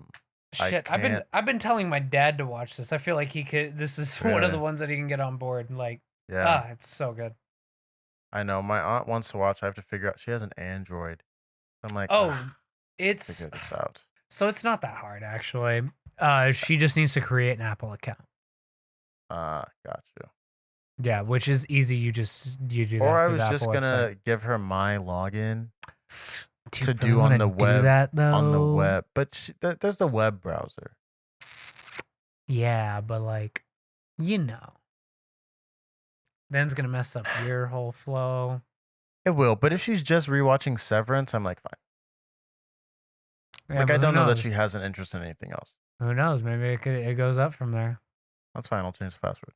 Shit, can't I've been telling my dad to watch this. I feel like he could. This is one of really. the ones that he can get on board. Like, Yeah, it's so good. I know. My aunt wants to watch. I have to figure out. She has an Android. I'm like, Oh, "Ugh, it's figure this out. so it's not that hard actually. She just needs to create an Apple account. Got you. Yeah, which is easy. You do that. Or I through was the just Apple gonna website. give her my login Do you to really do on wanna the do web. that, though? On the web, but there's the web browser. Yeah, but like, then it's gonna mess up your whole flow. It will, but if she's just rewatching Severance, I'm like, fine. Yeah, Like but I who don't know that knows? she has an interest in anything else. Who knows? Maybe it goes up from there. That's fine. I'll change the password.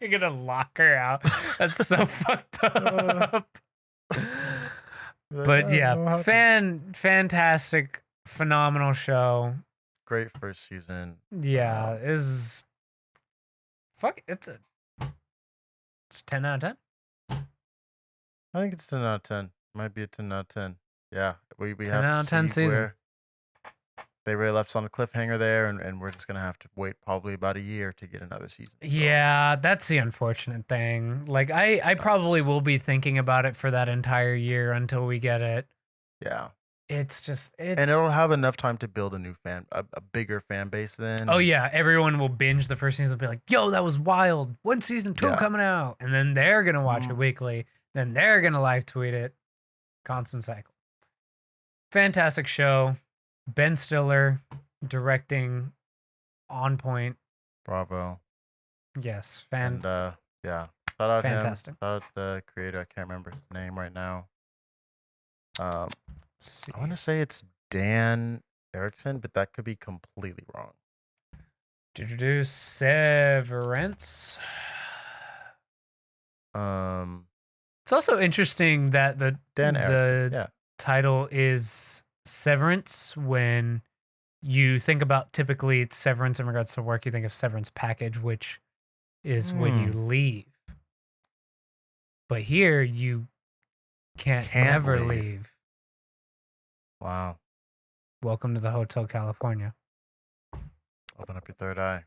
You're gonna lock her out. That's so fucked up. But yeah, fantastic, phenomenal show. Great first season. Yeah, it's 10 out of 10. I think it's 10 out of 10. Might be a 10 out of 10. Yeah, we 10 have out to of 10 see season. where they really left us on a cliffhanger there, and we're just gonna have to wait probably about a year to get another season. Yeah, that's the unfortunate thing. Like I probably will be thinking about it for that entire year until we get it. Yeah. It's And it'll have enough time to build a bigger fan base then. Oh yeah, everyone will binge the first season and be like, "Yo, that was wild. When season 2 coming out?" And then they're going to watch it weekly, then they're going to live tweet it. Constant cycle. Fantastic show. Ben Stiller directing on point. Bravo. Yes, And yeah. Shout out fantastic. him. Shout out the creator. I can't remember his name right now. I want to say it's Dan Erickson, but that could be completely wrong. Did you do Severance? It's also interesting that the title is Severance when you think about typically it's severance in regards to work. You think of severance package, which is when you leave. But here you can't ever leave. Wow. Welcome to the Hotel California. Open up your third eye.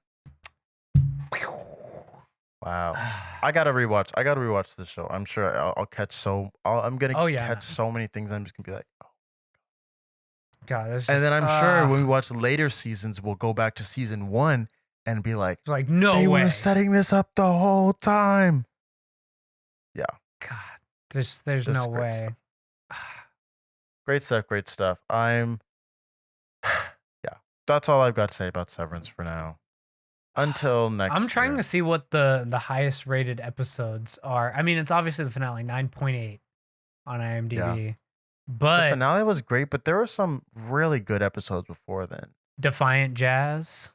Wow. I gotta rewatch this show. I'm sure I'll catch I'm gonna catch so many things. I'm just gonna be like, oh God. And then I'm sure when we watch later seasons, we'll go back to season 1 and be like, no they way. were setting this up the whole time. Yeah. God. There's no way. Great stuff. Yeah. That's all I've got to say about Severance for now. Until next I'm trying to see what the highest rated episodes are. I mean, it's obviously the finale, 9.8 on IMDb. Yeah. But the finale was great, but there were some really good episodes before then. Defiant Jazz.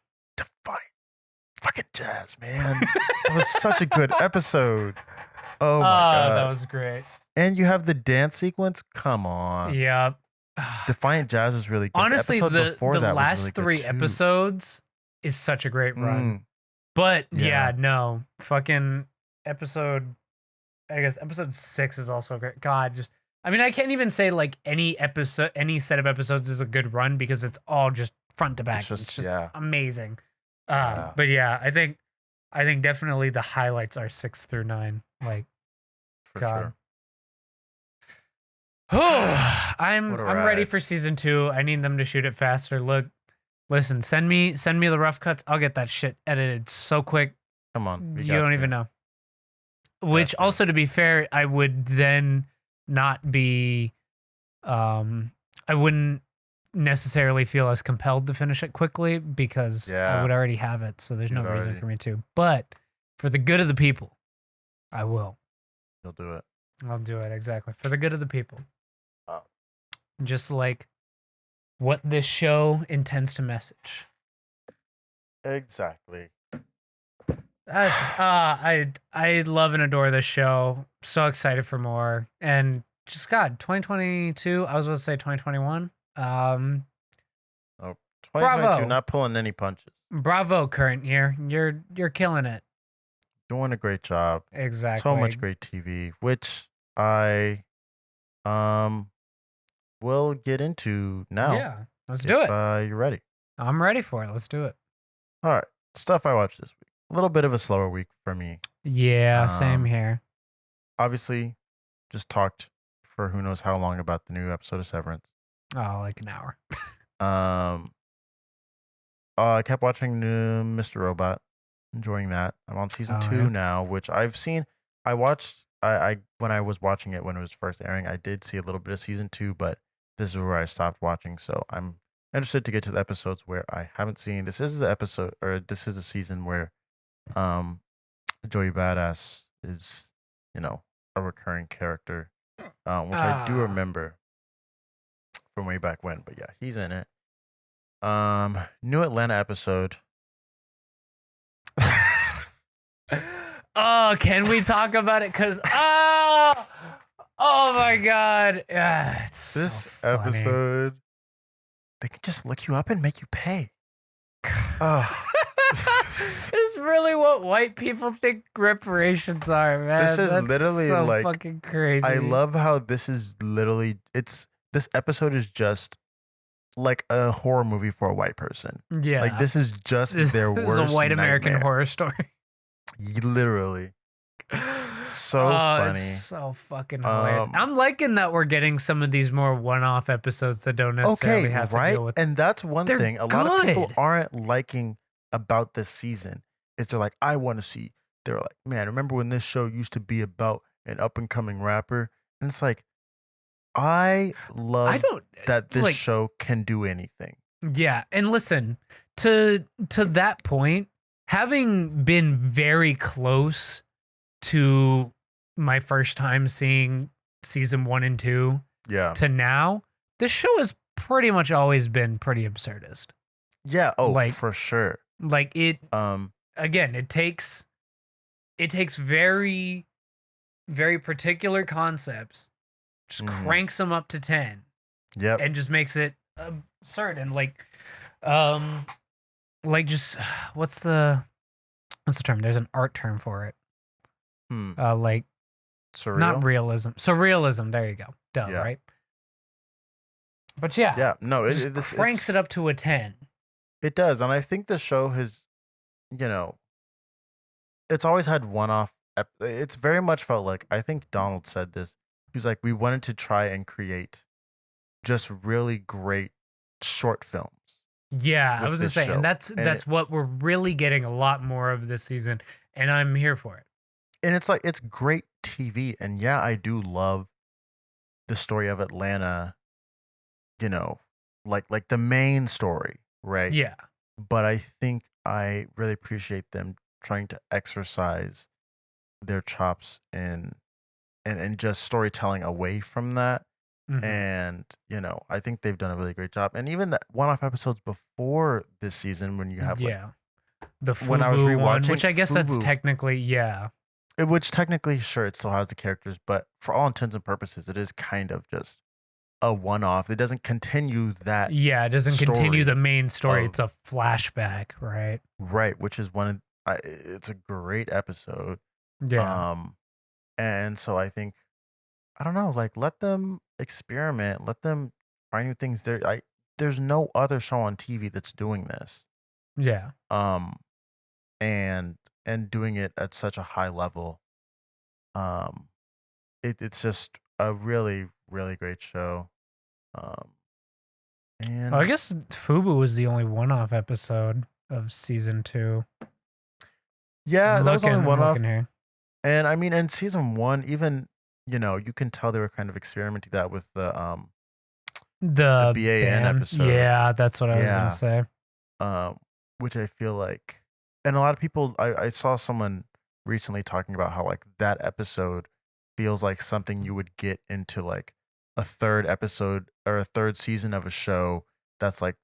Fucking Jazz, man. That was such a good episode. Oh my God. That was great. And you have the dance sequence? Come on. Yep. Defiant Jazz is really good. Honestly, the last 3 episodes is such a great run. But no. Fucking episode 6 is also great. God, I mean, I can't even say like any set of episodes is a good run because it's all just front to back. It's just amazing. But yeah, I think definitely the highlights are 6 through 9. Like, for sure. I'm ready for season 2. I need them to shoot it faster. Listen, send me the rough cuts. I'll get that shit edited so quick. Come on. You don't even know. Which also, to be fair, I would then not be I wouldn't necessarily feel as compelled to finish it quickly because I would already have it, so there's no reason for me to. But for the good of the people, I will. You'll do it. I'll do it, exactly. For the good of the people. Oh. Just like what this show intends to message. Exactly. I love and adore this show. So excited for more. And just God, 2022. I was about to say 2021. Oh, 2022, bravo. not pulling any punches. Bravo, current year. You're killing it. Doing a great job. Exactly. So much great TV, which I will get into now. Yeah, let's do it. You're ready. I'm ready for it. Let's do it. All right, stuff I watched this week. A little bit of a slower week for me. Yeah, same here. Obviously, just talked for who knows how long about the new episode of Severance. Oh, like an hour. I kept watching Mr. Robot, enjoying that. I'm on season 2 now, which I've seen. I watched. I when I was watching it when it was first airing, I did see a little bit of season 2, but this is where I stopped watching. So I'm interested to get to the episodes where I haven't seen. This is the episode, or this is a season where, Joey Badass is, a recurring character, which I do remember from way back when. But yeah, he's in it. New Atlanta episode. Oh, can we talk about it? Cause oh my God, yeah, it's this so funny. episode, they can just look you up and make you pay. Oh. This is really what white people think reparations are, man. This is literally so like fucking crazy. I love how this is literally this episode is just like a horror movie for a white person. Yeah, like this is just their worst. This is a white American nightmare. horror story. Literally, so funny, it's so fucking hilarious. I'm liking that we're getting some of these more one-off episodes that don't necessarily have to deal with. And that's one They're thing a good. lot of people aren't liking about this season. Is they're like, I want to see. They're like, man, remember when this show used to be about an up and coming rapper? And it's like, I love that this show can do anything. Yeah, and listen, to that point, having been very close to my first time seeing season 1 and 2 to now, this show has pretty much always been pretty absurdist. Yeah, for sure. Like it again, it takes very, very particular concepts, just cranks them up to 10. Yep. And just makes it absurd and like just what's the term? There's an art term for it. Like surreal? Not realism. Surrealism. There you go. Duh, right? But yeah, no, it cranks it up to a 10. It does, and I think the show has, it's always had one-off. It's very much felt like, I think Donald said this. He's like, we wanted to try and create just really great short films. Yeah, I was gonna say, and that's what we're really getting a lot more of this season, and I'm here for it. And it's like, it's great TV, and yeah, I do love the story of Atlanta. Like the main story, right? Yeah. But I think I really appreciate them trying to exercise their chops and just storytelling away from that. Mm-hmm. And, I think they've done a really great job. And even the one-off episodes before this season when you have the Fubu when I was rewatching one, which I guess that's technically, which technically, sure, it still has the characters, but for all intents and purposes, it is kind of just a one-off. It doesn't continue that. Yeah, it doesn't continue the main story. It's a flashback, right? Right, which is it's a great episode. Yeah. And so I think, I don't know, like let them experiment, let them try new things. There's no other show on TV that's doing this. Yeah. And doing it at such a high level. It's just a really, really great show. And I guess Fubu was the only one-off episode of season 2. Yeah, that was only one-off. And I mean, in season 1, even you can tell they were kind of experimenting that with the The BAN ban. episode. Yeah, that's what I was gonna Yeah. say. Which I feel like, and a lot of people, I saw someone recently talking about how like that episode feels like something you would get into like a third episode or a third season of a show that's like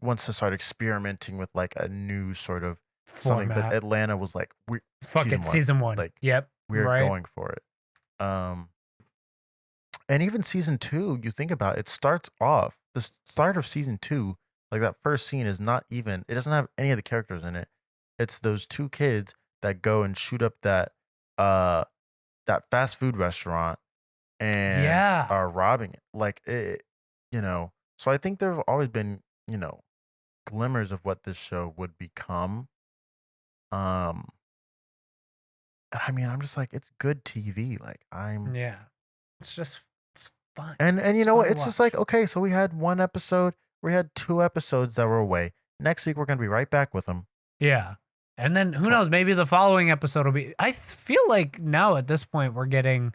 wants to start experimenting with like a new sort of something. But Format. Atlanta was like, Fuck season it, one, season 1. like Yep. we're Right. going for it. And even season two, you think about it, it starts off the start of season two, like that first scene is not even, it doesn't have any of the characters in it. It's those two kids that go and shoot up uh that fast food restaurant and Yeah. are robbing it. Like so I think there have always been, glimmers of what this show would become. Um and I mean, I'm just like, it's good TV. Like Yeah. It's fun. and you It's know fun what? to It's just like, watch. okay, so we had one episode, we had two episodes that were away. Next week we're gonna be right back with them. Yeah. And then who Come on. knows, maybe the following episode will be feel like now at this point we're getting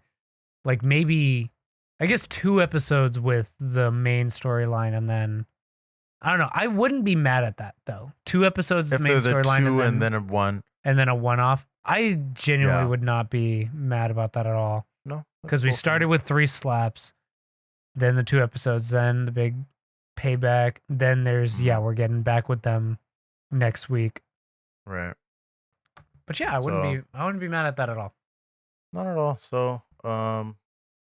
like maybe I guess 2 episodes with the main storyline and then I don't know. I wouldn't be mad at that though. 2 episodes If the main they're the storyline two and then a one, and then a one-off. I genuinely yeah, would not be mad about that at all no, that's because we cool for started me. with 3 slaps, then the 2 episodes, then the big payback, then there's Mhm. we're getting back with them next week. Right. But yeah, I So wouldn't be mad at that at all. not at all. So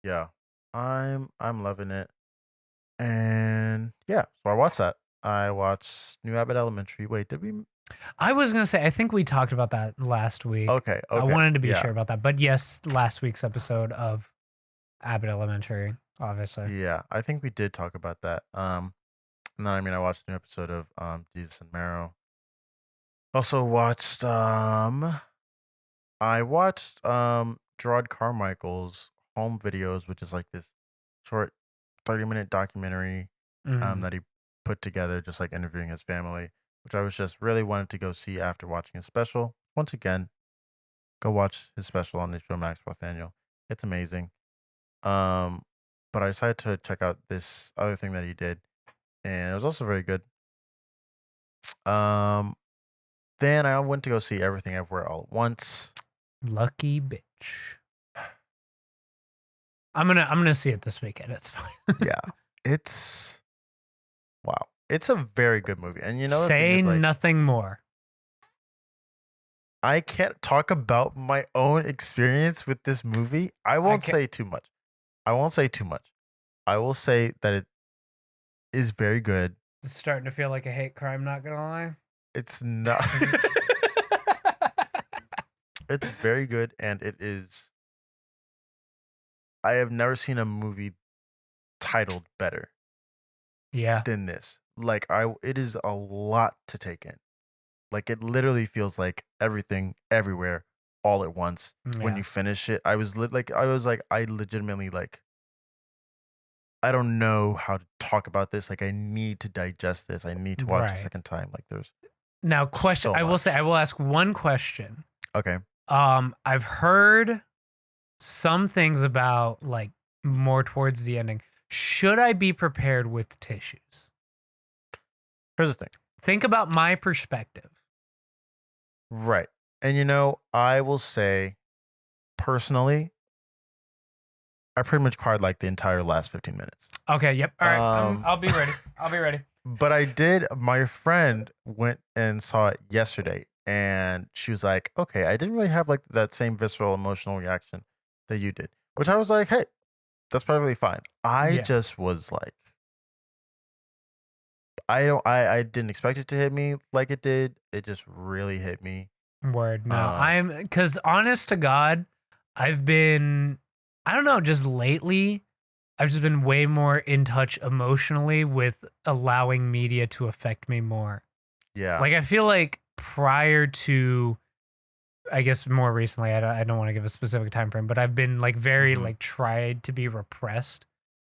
yeah, I'm loving it, and yeah, so I watched that. I watched New Abbott Elementary. Wait, did we? I was gonna say I think we talked about that last week. Okay, I okay, wanted to be yeah, sure about that, but yes, last week's episode of Abbott Elementary, obviously. yeah. I think we did talk about that. And then I mean, I watched a new episode of Jesus and Marrow. Also watched I watched Gerard Carmichael's Home Videos, which is like this short 30-minute documentary Mhm. that he put together, just like interviewing his family, which I was just really wanted to go see after watching his special. Once again, go watch his special on HBO Max with Daniel. It's amazing. Um, but I decided to check out this other thing that he did, and it was also very good. Um, then I went to go see Everything Everywhere All at Once. Lucky bitch. I'm gonna see it this weekend. It's fine. Yeah, it's wow. It's a very good movie, and the thing Say is, like, nothing more. I can't talk about my own experience with this movie. I won't can't- say too much. I won't say too much. I will say that it is very good. It's starting to feel like a hate crime. Not gonna lie. It's not. It's very good, and it is. I have never seen a movie titled better Yeah. than this. Like it is a lot to take in. Like it literally feels like everything, everywhere, all at once. When Yeah. you finish it, I was I legitimately like. I don't know how to talk about this. Like I need to digest this. I need to watch a Right. second time. Like there's Now, question. so I will say. much. I will ask one question. Okay. I've heard some things about like more towards the ending. Should I be prepared with tissues? Here's the thing. Think about my perspective. Right. And I will say personally, I pretty much cried like the entire last 15 minutes. Okay. Yep. All right. Um, I'll be ready. I'll be ready. But I did. My friend went and saw it yesterday, and she was like, "Okay, I didn't really have like that same visceral emotional reaction that you did," which I was like, "Hey, that's perfectly fine." I Yeah. just was like, I didn't expect it to hit me like it did. It just really hit me. Word. No, Um, because honest to God, I've been, I don't know, just lately, I've just been way more in touch emotionally with allowing media to affect me more. yeah. Like, I feel like prior to, I guess more recently, I don't want to give a specific time frame, but I've been like very Mhm. like tried to be repressed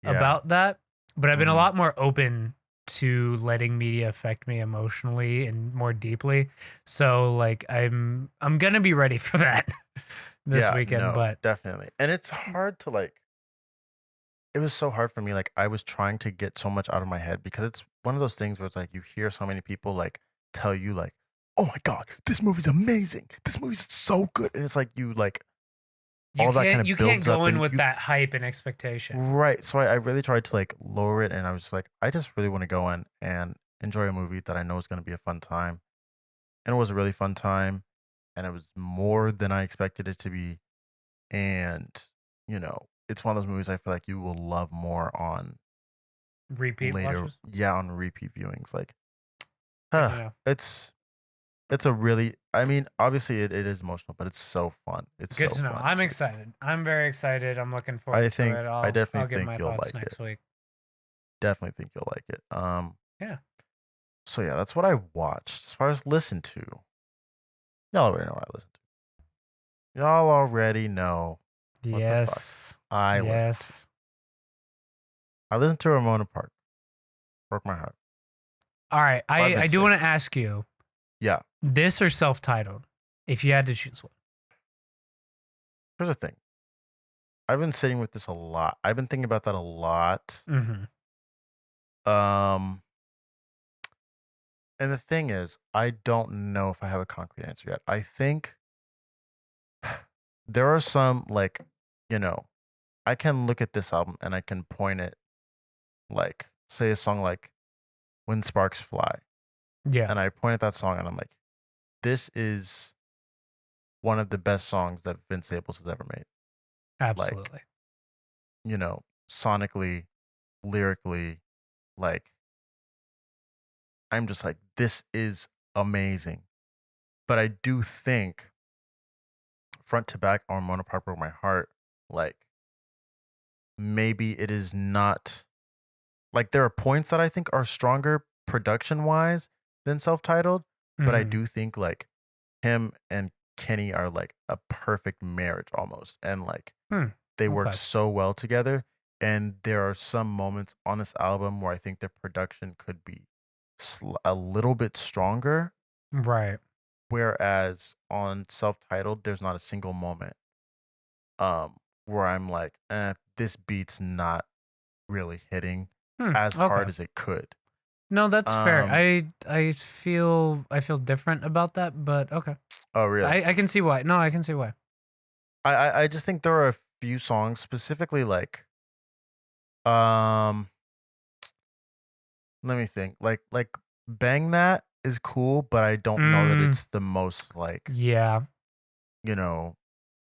Yeah. about that. But I've been a Mhm. lot more open to letting media affect me emotionally and more deeply. So like I'm gonna be ready for that. this Yeah, weekend, no, but definitely. And it's hard to like it was so hard for me. Like I was trying to get so much out of my head because it's one of those things where it's like you hear so many people like tell you like, "Oh my god, this movie's amazing. This movie's so good." And it's like you like all that kind you of can't builds go up in and with you that hype and expectation. right. So I really tried to like lower it and I was just like, I just really want to go in and enjoy a movie that I know is gonna be a fun time. And it was a really fun time. And it was more than I expected it to be. And, it's one of those movies I feel like you will love more on Repeat later, watches. yeah, on repeat viewings. Like, Good to know. it's a really, I mean, obviously it is emotional, but it's so fun. It's Good so to know. fun I'm too. excited. I'm very excited. I'm looking I forward to think, it. I I'll definitely give think my you'll thoughts like it. next week. Definitely think you'll like it. Yeah. So yeah, that's what I watched. As far as listened to, y'all already know what I listened to. Y'all already know what the fuck Yes. I listened to. Yes. I listened to Ramona Park. Broke my heart. All right. By I Vince do want to Staples. ask you Yeah. this or self-titled, if you had to choose one. Here's the thing. I've been sitting with this a lot. I've been thinking about that a lot. Mm-hmm. Um, and the thing is, I don't know if I have a concrete answer yet. I think there are some like, you know, I can look at this album and I can point it like, say a song like "When Sparks Fly," Yeah. and I point at that song and I'm like, this is one of the best songs that Vince Staples has ever made. Like, Absolutely. sonically, lyrically, like I'm just like, this is amazing. But I do think front to back on Mona Park broke my heart. Like maybe it is not like there are points that I think are stronger production wise than self titled, but I Mm-hmm. do think like him and Kenny are like a perfect marriage almost, and like they work Okay. so well together. And there are some moments on this album where I think their production could be a little bit stronger. Right. Whereas on self-titled, there's not a single moment where I'm like, this beat's not really hitting as Okay. hard as it could. No, that's fair. Um, I feel different about that, but okay. oh really? I can see why. No, I can see why. I just think there are a few songs specifically like um let me think. Like Bang That is cool, but I don't know that Mm, it's the most like, yeah. you know,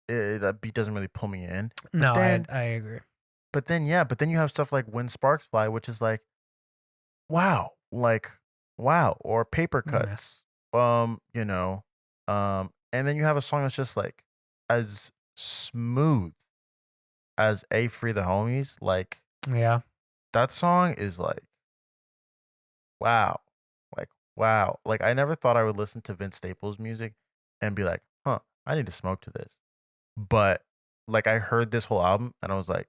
that beat doesn't really pull me in. No, I agree. But then you have stuff like When Sparks Fly, which is like wow, like wow, or Paper Yeah. Cuts. You know, and then you have a song that's just like as smooth as A Free the Homies. Like Yeah. that song is wow, like wow. Like I never thought I would listen to Vince Staples music and be like, huh, I need to smoke to this. But like I heard this whole album and I was like,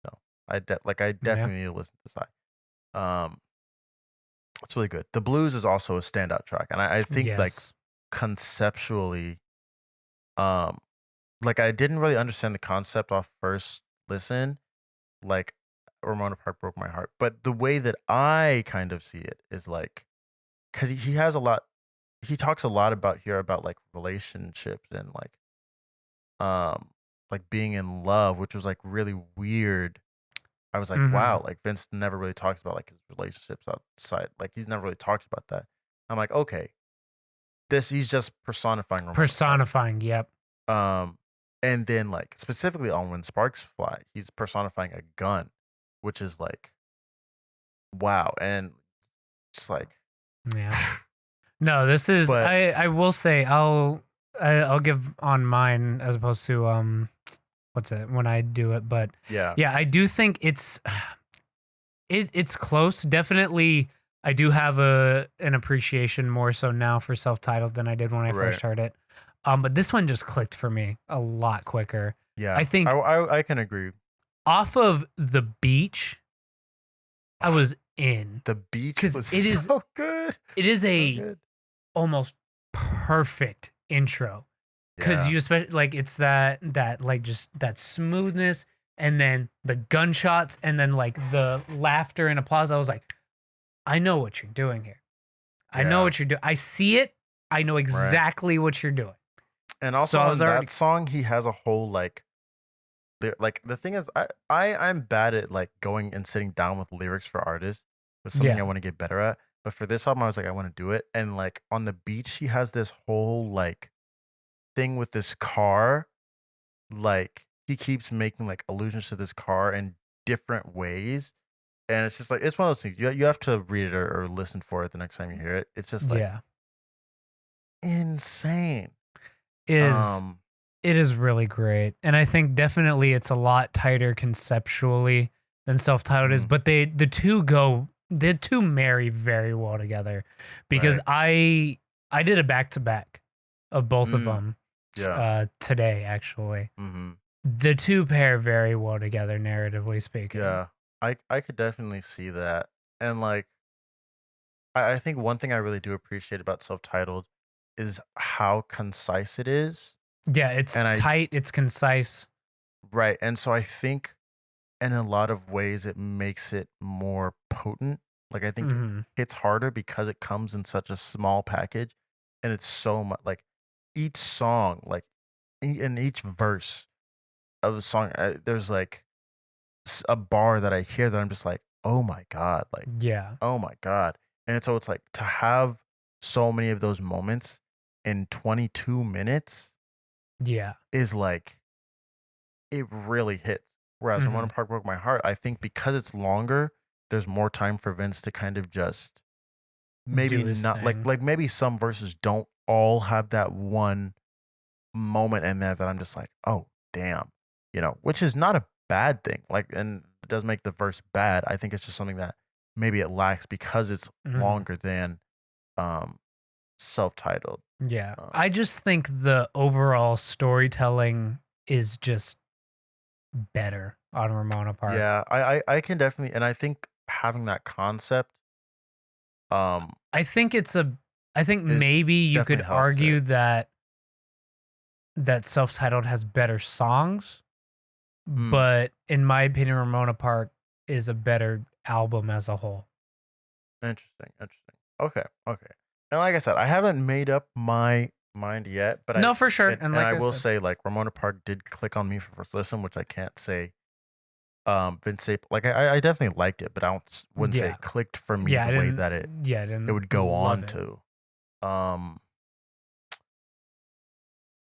no, I Yeah. definitely need to listen to this side. It's really good. The blues is also a standout track, and I think like Yes. conceptually, um, like I didn't really understand the concept off first listen. Like Ramona Park broke my heart, but the way that I kind of see it is like because he has a lot. He talks a lot about here about like relationships and um like being in love, which was like really weird. I was like, Mm-hmm. wow, like Vince never really talks about like his relationships outside. Like he's never really talked about that. I'm like, okay, he's just personifying Ramona Park. Personifying. Yep. Um, and then like specifically on When Sparks Fly, he's personifying a gun, which is like wow, and it's like, Yeah. No, this is. but I will say I'll give on mine as opposed to what's it when I do it, but yeah, yeah, I do think it's close. Definitely, I do have an appreciation more so now for self-titled than I did when I right, first heard it. But this one just clicked for me a lot quicker. I yeah, think I can agree. off of the beach, I was in The beach because was it is so good, it is so a good. almost perfect intro. Cause Yeah. you especially like it's that like just that smoothness and then the gunshots and then like the laughter and applause. I was like, I know what you're doing here. I know Yeah. what you're doing. I see it. I know Right. exactly what you're doing. And So also I was on already that song, he has a whole like the thing is, I'm bad at like going and sitting down with lyrics for artists. It's something I yeah. want to get better at. But for this album, I was like, I want to do it. And like on the beach, he has this whole like thing with this car. Like he keeps making like allusions to this car in different ways. And it's just like it's one of those things. You have to read it or listen for it the next time you hear it. It's just like Yeah. insane. Is Um, it is really great. And I think definitely it's a lot tighter conceptually than self-titled is, mhm, but the two marry very well together because right. I did a back to back of both of Mm, them yeah. today actually. Hmm. The two pair very well together narratively speaking. Yeah. I could definitely see that. And like I think one thing I really do appreciate about self-titled is how concise it is. Yeah, it's And I tight, it's concise. right. And so I think in a lot of ways it makes it more potent. Like I think it Mhm. hits harder because it comes in such a small package and it's so much like each song like in each verse of the song there's like a bar that I hear that I'm just like, "Oh my god." Like, Yeah. "Oh my god." And so it's like to have so many of those moments in 22 minutes Yeah. is like it really hits. Whereas Ramona Mhm. Park Broke My Heart, I think because it's longer, there's more time for Vince to kind of just maybe Do his not like thing. maybe some verses don't all have that one moment in there that I'm just like, "Oh, damn." Which is not a bad thing. Like and it does make the verse bad. I think it's just something that maybe it lacks because it's Mhm. longer than um self-titled. Yeah. Um, I just think the overall storytelling is just better on Ramona Park. yeah, I can definitely and I think having that concept um I think it's a I think is maybe you could definitely helps it. argue that self-titled has better songs, Mm, but in my opinion Ramona Park is a better album as a whole. interesting, interesting. Okay, okay. And like I said, I haven't made up my mind yet, but I No, for sure. and, And and like I I will said, say like Ramona Park did click on me for first listen, which I can't say Vince Staples like I definitely liked it, but I wouldn't say yeah. it clicked for me Yeah, the I way didn't that it yeah, I it didn't would go love on it. to. Um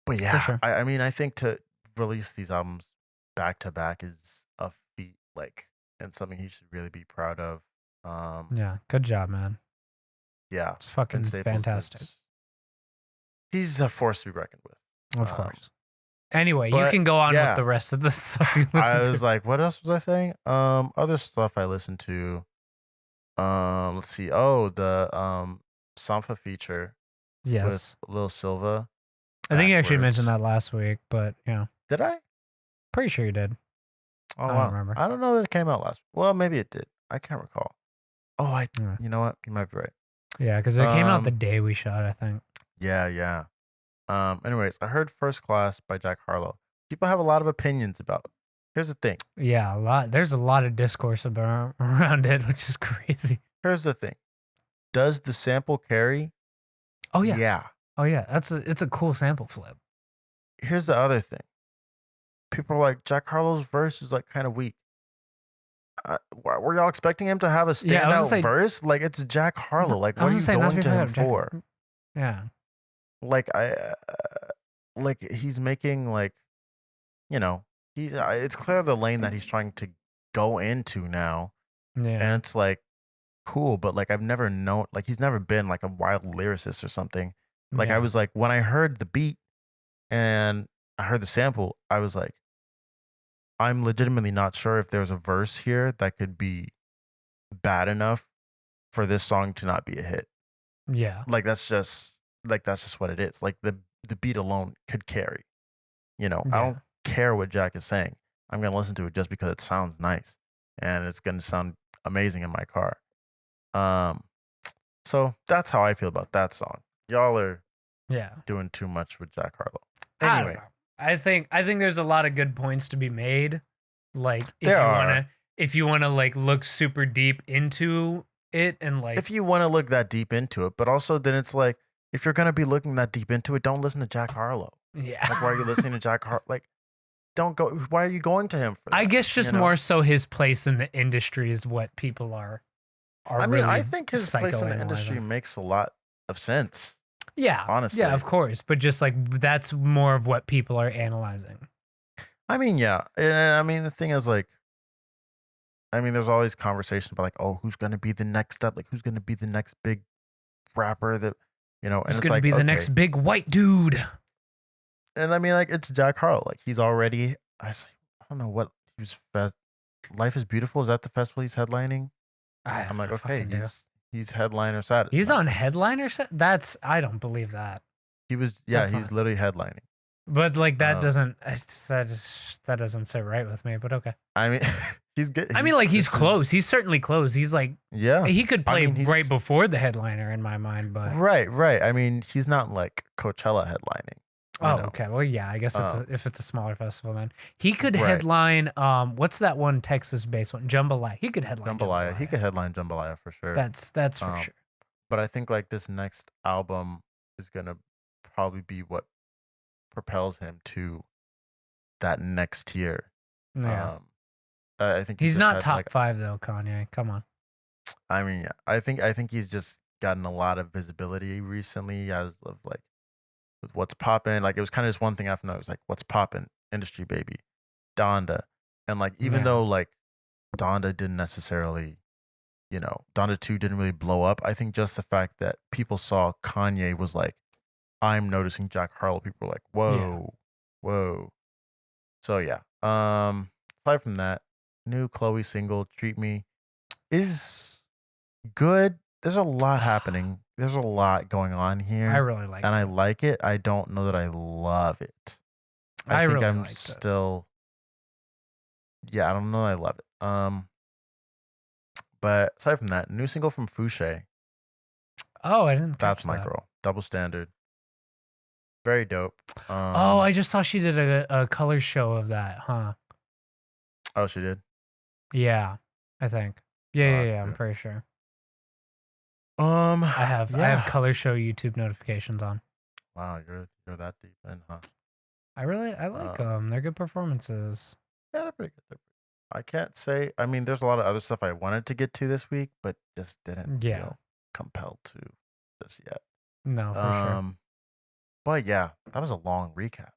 but For yeah, sure. I mean I think to release these albums back to back is a feat like and something he should really be proud of. Um Yeah, good job, man. yeah, It's Vince fucking Staples fantastic. is he's a force to be reckoned with. Of course. Anyway, you But can go on with yeah, the rest of the stuff you I listen to. was like, what else was I saying? Other stuff I listened to. Let's see. Oh, the Sampha feature with Yes. Lil Silva. I think you actually mentioned Backwards. that last week, but yeah, Did I? pretty sure you did. Oh I don't wow. remember. I don't know that it came out last. Well, maybe it did. I can't recall. Oh, I. Yeah, You know what? You might be right. yeah, because it came out the Um. day we shot. I think. Yeah. Yeah. Anyways, I heard First Class by Jack Harlow. People have a lot of opinions about it. Here's the thing. Yeah, a lot. There's a lot of discourse about around it, which is crazy. Here's the thing. Does the sample carry? Oh yeah, Yeah. oh yeah. It's a cool sample flip. Here's the other thing. People are like Jack Harlow's verse is like kind of weak. Were y'all expecting him to have a Yeah, I was standout gonna say. verse? Like it's Jack Harlow. Like I what was are gonna you say not to going be to him forgot, Jack. for? Yeah, Like like he's making like you know he's it's clear the lane that he's trying to go into now, yeah, and it's like cool, but like I've never known like he's never been like a wild lyricist or something. Like I yeah, was like when I heard the beat and I heard the sample, I was like I'm legitimately not sure if there's a verse here that could be bad enough for this song to not be a hit. yeah, Like that's just what it is. Like the beat alone could carry. I yeah. don't care what Jack is saying. I'm gonna listen to it just because it sounds nice and it's gonna sound amazing in my car. Um, so that's how I feel about that song. Y'all are Yeah. doing too much with Jack Harlow. I don't Anyway, know. I think there's a lot of good points to be made. Like there are. if you wanna like look super deep into it and like If you want to look that deep into it, but also then it's like, if you're gonna be looking that deep into it, don't listen to Jack Harlow. yeah. Like, why are you listening to Jack Harlow? Like, don't go. Why are you going to him for that? I guess just You know? more so his place in the industry is what people are I mean, really I think his place in the industry psychoanalyzing. makes a lot of sense. Yeah. Honestly. Yeah, of course. But just like that's more of what people are analyzing. I mean, yeah. I mean, the thing is, like, I mean, there's always conversation about like, oh, who's gonna be the next step? Like, who's gonna be the next big rapper that, and Who's it's gonna like, be the okay. next big white dude? And I mean, like, it's Jack Harlow. Like, he's already. I don't know what he was. Life is Beautiful. Is that the festival he's headlining? I'm like, okay, he's headliner status. He's now. on headliner set. That's I don't believe that. He was, yeah, That's he's not- literally headlining. But like that doesn't that doesn't sit right with me. But okay. I mean, he's good. I mean, like he's close. He's certainly close. He's like Yeah, he could play mean, right before the headliner in my mind. But right. I mean, he's not like Coachella headlining. oh, okay. Well, yeah. I guess if it's a smaller festival, then he could Right. headline. What's that one Texas-based one? Jambalaya. He could headline Jambalaya. He could headline Jambalaya for sure. That's for sure. But I think like this next album is gonna probably be what propels him to that next tier. Yeah. I think He's just not had, top like, 5 though, Kanye. Come on. I mean, yeah, I think he's just gotten a lot of visibility recently as of like with what's popping. Like, it was kind of just one thing after another. It was like, what's popping, Industry Baby, Donda, and like even though like Donda didn't necessarily, Donda 2 didn't really blow up. I think just the fact that people saw Kanye was like, I'm noticing Jack Harlow. People were like, whoa. So yeah. Aside from that, new Chloe single, Treat Me, is good. There's a lot happening. There's a lot going on here. I really like and it. I like it. I don't know that I love it. I think really I'm liked it. still. Yeah, I don't know that I love it. But aside from that, new single from Fouché. Oh, I didn't. That's catch my that. girl. Double Standard. Very dope. Oh, I just saw she did a color show of that, huh? Oh, she did. Yeah, I think. Yeah, that's I'm good. pretty sure. I I have color show YouTube notifications on. Wow, you're that deep in, huh? I like them. They're good performances. Yeah, they're pretty good. I can't say. I mean, there's a lot of other stuff I wanted to get to this week, but just didn't feel compelled to just yet. No, for sure. But yeah, that was a long recap.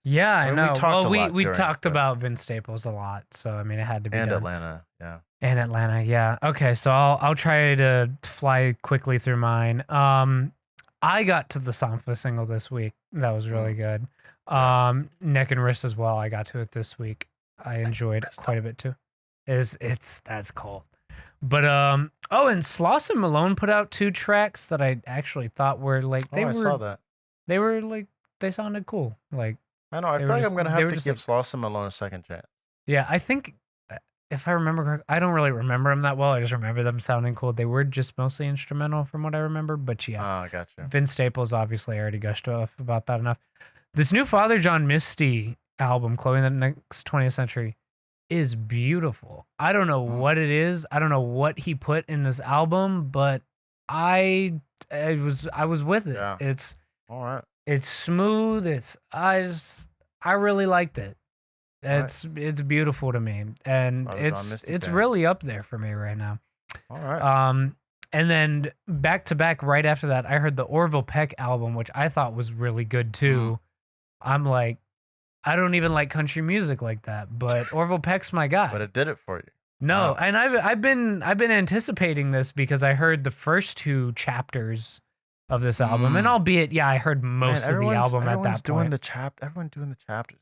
Yeah, I know. We talked we during talked it, about Vince Staples a lot, so I mean it had to be and done. Atlanta, yeah. And Atlanta, yeah. Okay, so I'll try to fly quickly through mine. I got to the Sampha single this week. That was really good. Neck and Wrist as well. I got to it this week. I enjoyed it quite a bit too. That's cool. But and Sloss and Malone put out 2 tracks that I actually thought were like I saw that. They were like they sounded cool. Like I know. I feel like I'm gonna have to give Sloss and Malone a second chance. yeah, I think if I remember correctly, I don't really remember them that well. I just remember them sounding cool. They were just mostly instrumental from what I remember. But yeah, gotcha. Vince Staples obviously already gushed off about that enough. This new Father John Misty album, Chloe in the Next 20th Century, is beautiful. I don't know what it is. I don't know what he put in this album, but I was with it. Yeah. It's all right. It's smooth. I really liked it. It's beautiful to me, and it's really up there for me right now. All right. And then back to back right after that, I heard the Orville Peck album, which I thought was really good too. I'm like, I don't even like country music like that, but Orville Peck's my guy. But it did it for you. No, and I've been anticipating this because I heard the first 2 chapters of this album, and albeit, I heard most of the album at that point. Everyone's doing the chapters.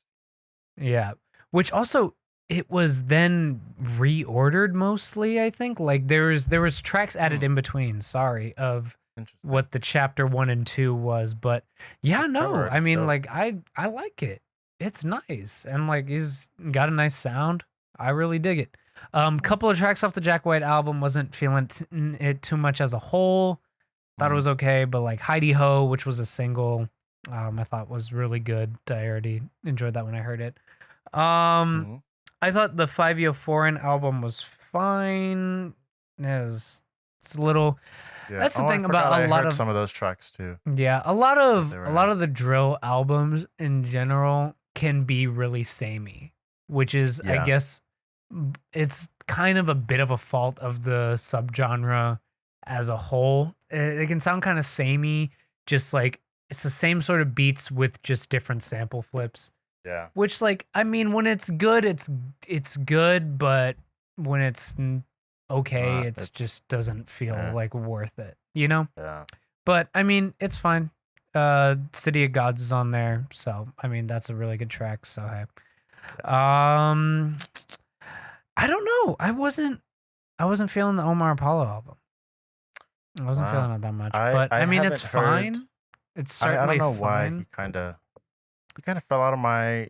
Yeah, which also it was then reordered mostly. I think like there was tracks added in between. Sorry, of what the chapter 1 and 2 was, but yeah, no, I mean like I like it. It's nice and like he's got a nice sound. I really dig it. Couple of tracks off the Jack White album, wasn't feeling it too much as a whole. Thought it was okay, but like Heidi Ho, which was a single, I thought was really good. I already enjoyed that when I heard it. Um, I thought the 5 Year Foreign album was fine. It's a little. Yeah. That's the I thing forgot about I a lot heard of some of those tracks too. yeah, a lot of the drill albums in general can be really samey, which is I Yeah. guess it's kind of a bit of a fault of the subgenre as a whole. It can sound kind of samey, just like it's the same sort of beats with just different sample flips. Yeah. Which, like, I mean, when it's good, it's good, but when it's okay, it just doesn't feel like worth it, you know? Yeah. But I mean, it's fine. City of Gods is on there, so I mean that's a really good track. So hey, I don't know. I wasn't feeling the Omar Apollo album. I wasn't feeling it that much, but I mean it's fine. It's certainly I don't know fine. why he kind of fell out of my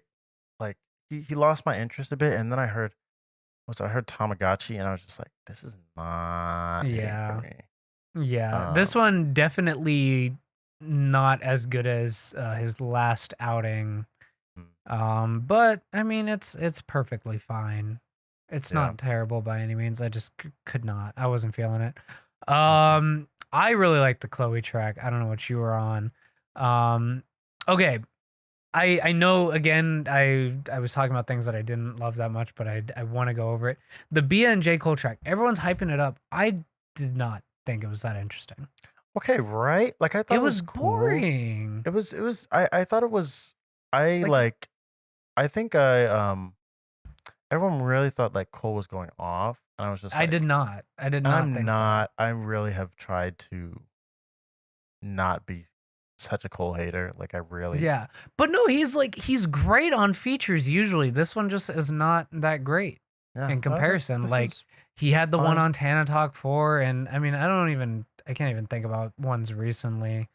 like he lost my interest a bit, and then I heard Tamagotchi, and I was just like, this is not hitting for me. Yeah, this one definitely not as good as his last outing. But I mean it's perfectly fine. It's not terrible by any means. I just could not. I wasn't feeling it. I really liked the Chloe track. I don't know what you were on. Okay. I know again I was talking about things that I didn't love that much, but I want to go over it. The Bia and J. Cole track, everyone's hyping it up. I did not think it was that interesting. Okay, right? Like I thought it was boring. Cool. It was I thought it was I think everyone really thought like Cole was going off, and I was just like, I did not I really have tried to not be such a Cole hater. Like I really but no, he's great on features usually. This one just is not that great in comparison. Like he had the one on Tana Talk 4, and I mean I can't even think about ones recently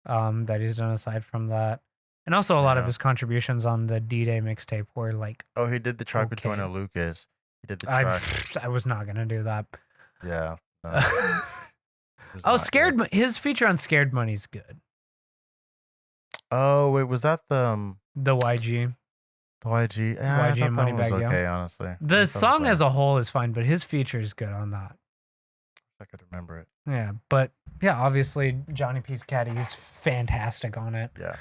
that he's done aside from that. And also a lot of his contributions on the D-Day mixtape were like he did the track with Joyner Lucas. He did the track. I was not gonna do that. Yeah. No. His feature on Scared Money's good. Oh wait, was that the YG? The YG? YG Yeah, I thought and that one was Moneybagg Yo. okay, honestly. The song as a whole is fine, but his feature is good on that. I could remember it. Yeah, but yeah, obviously Johnny P's Caddy is fantastic on it. Yeah.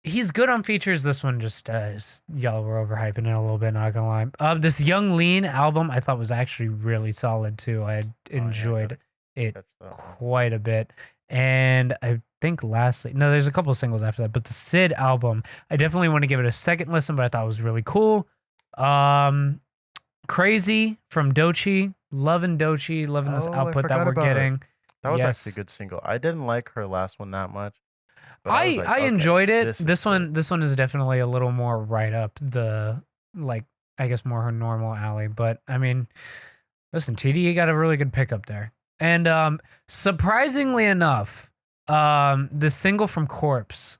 He's good on features. This one just y'all were overhyping it a little bit, not gonna lie. This Young Lean album I thought was actually really solid too. I enjoyed it quite a bit. And I think lastly, no, there's a couple of singles after that, but the Sid album, I definitely want to give it a second listen, but I thought it was really cool. Crazy from Doechii, loving Doechii, loving this output that we're getting. That was actually a good single. I didn't like her last one that much. I enjoyed it. This one is definitely a little more right up the I guess more her normal alley. But I mean, listen, TDE got a really good pickup there. And surprisingly enough, the single from Corpse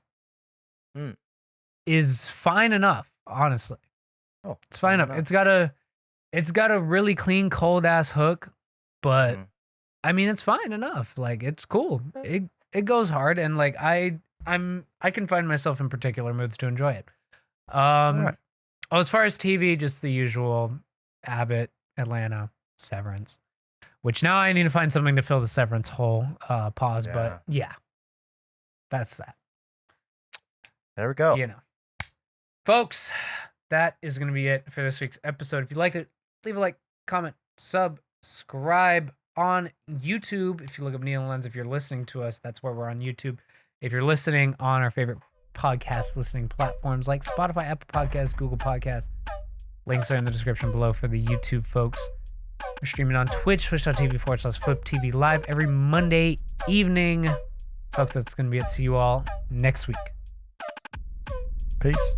is fine enough, honestly. Oh, it's fine enough. It's got a really clean, cold ass hook, but I mean it's fine enough. Like it's cool. It goes hard, and like I can find myself in particular moods to enjoy it. As far as TV, just the usual Abbott, Atlanta, Severance. Which now I need to find something to fill the Severance hole. Pause, but yeah, that's that. There we go. You know, folks, that is going to be it for this week's episode. If you liked it, leave a like, comment, subscribe on YouTube. If you look up Neil and Lens, if you're listening to us, that's where we're on YouTube. If you're listening on our favorite podcast listening platforms like Spotify, Apple Podcasts, Google Podcasts, links are in the description below for the YouTube folks. We're streaming on Twitch, twitch.tv/FlipTV Live every Monday evening. Folks, that's going to be it. See you all next week. Peace.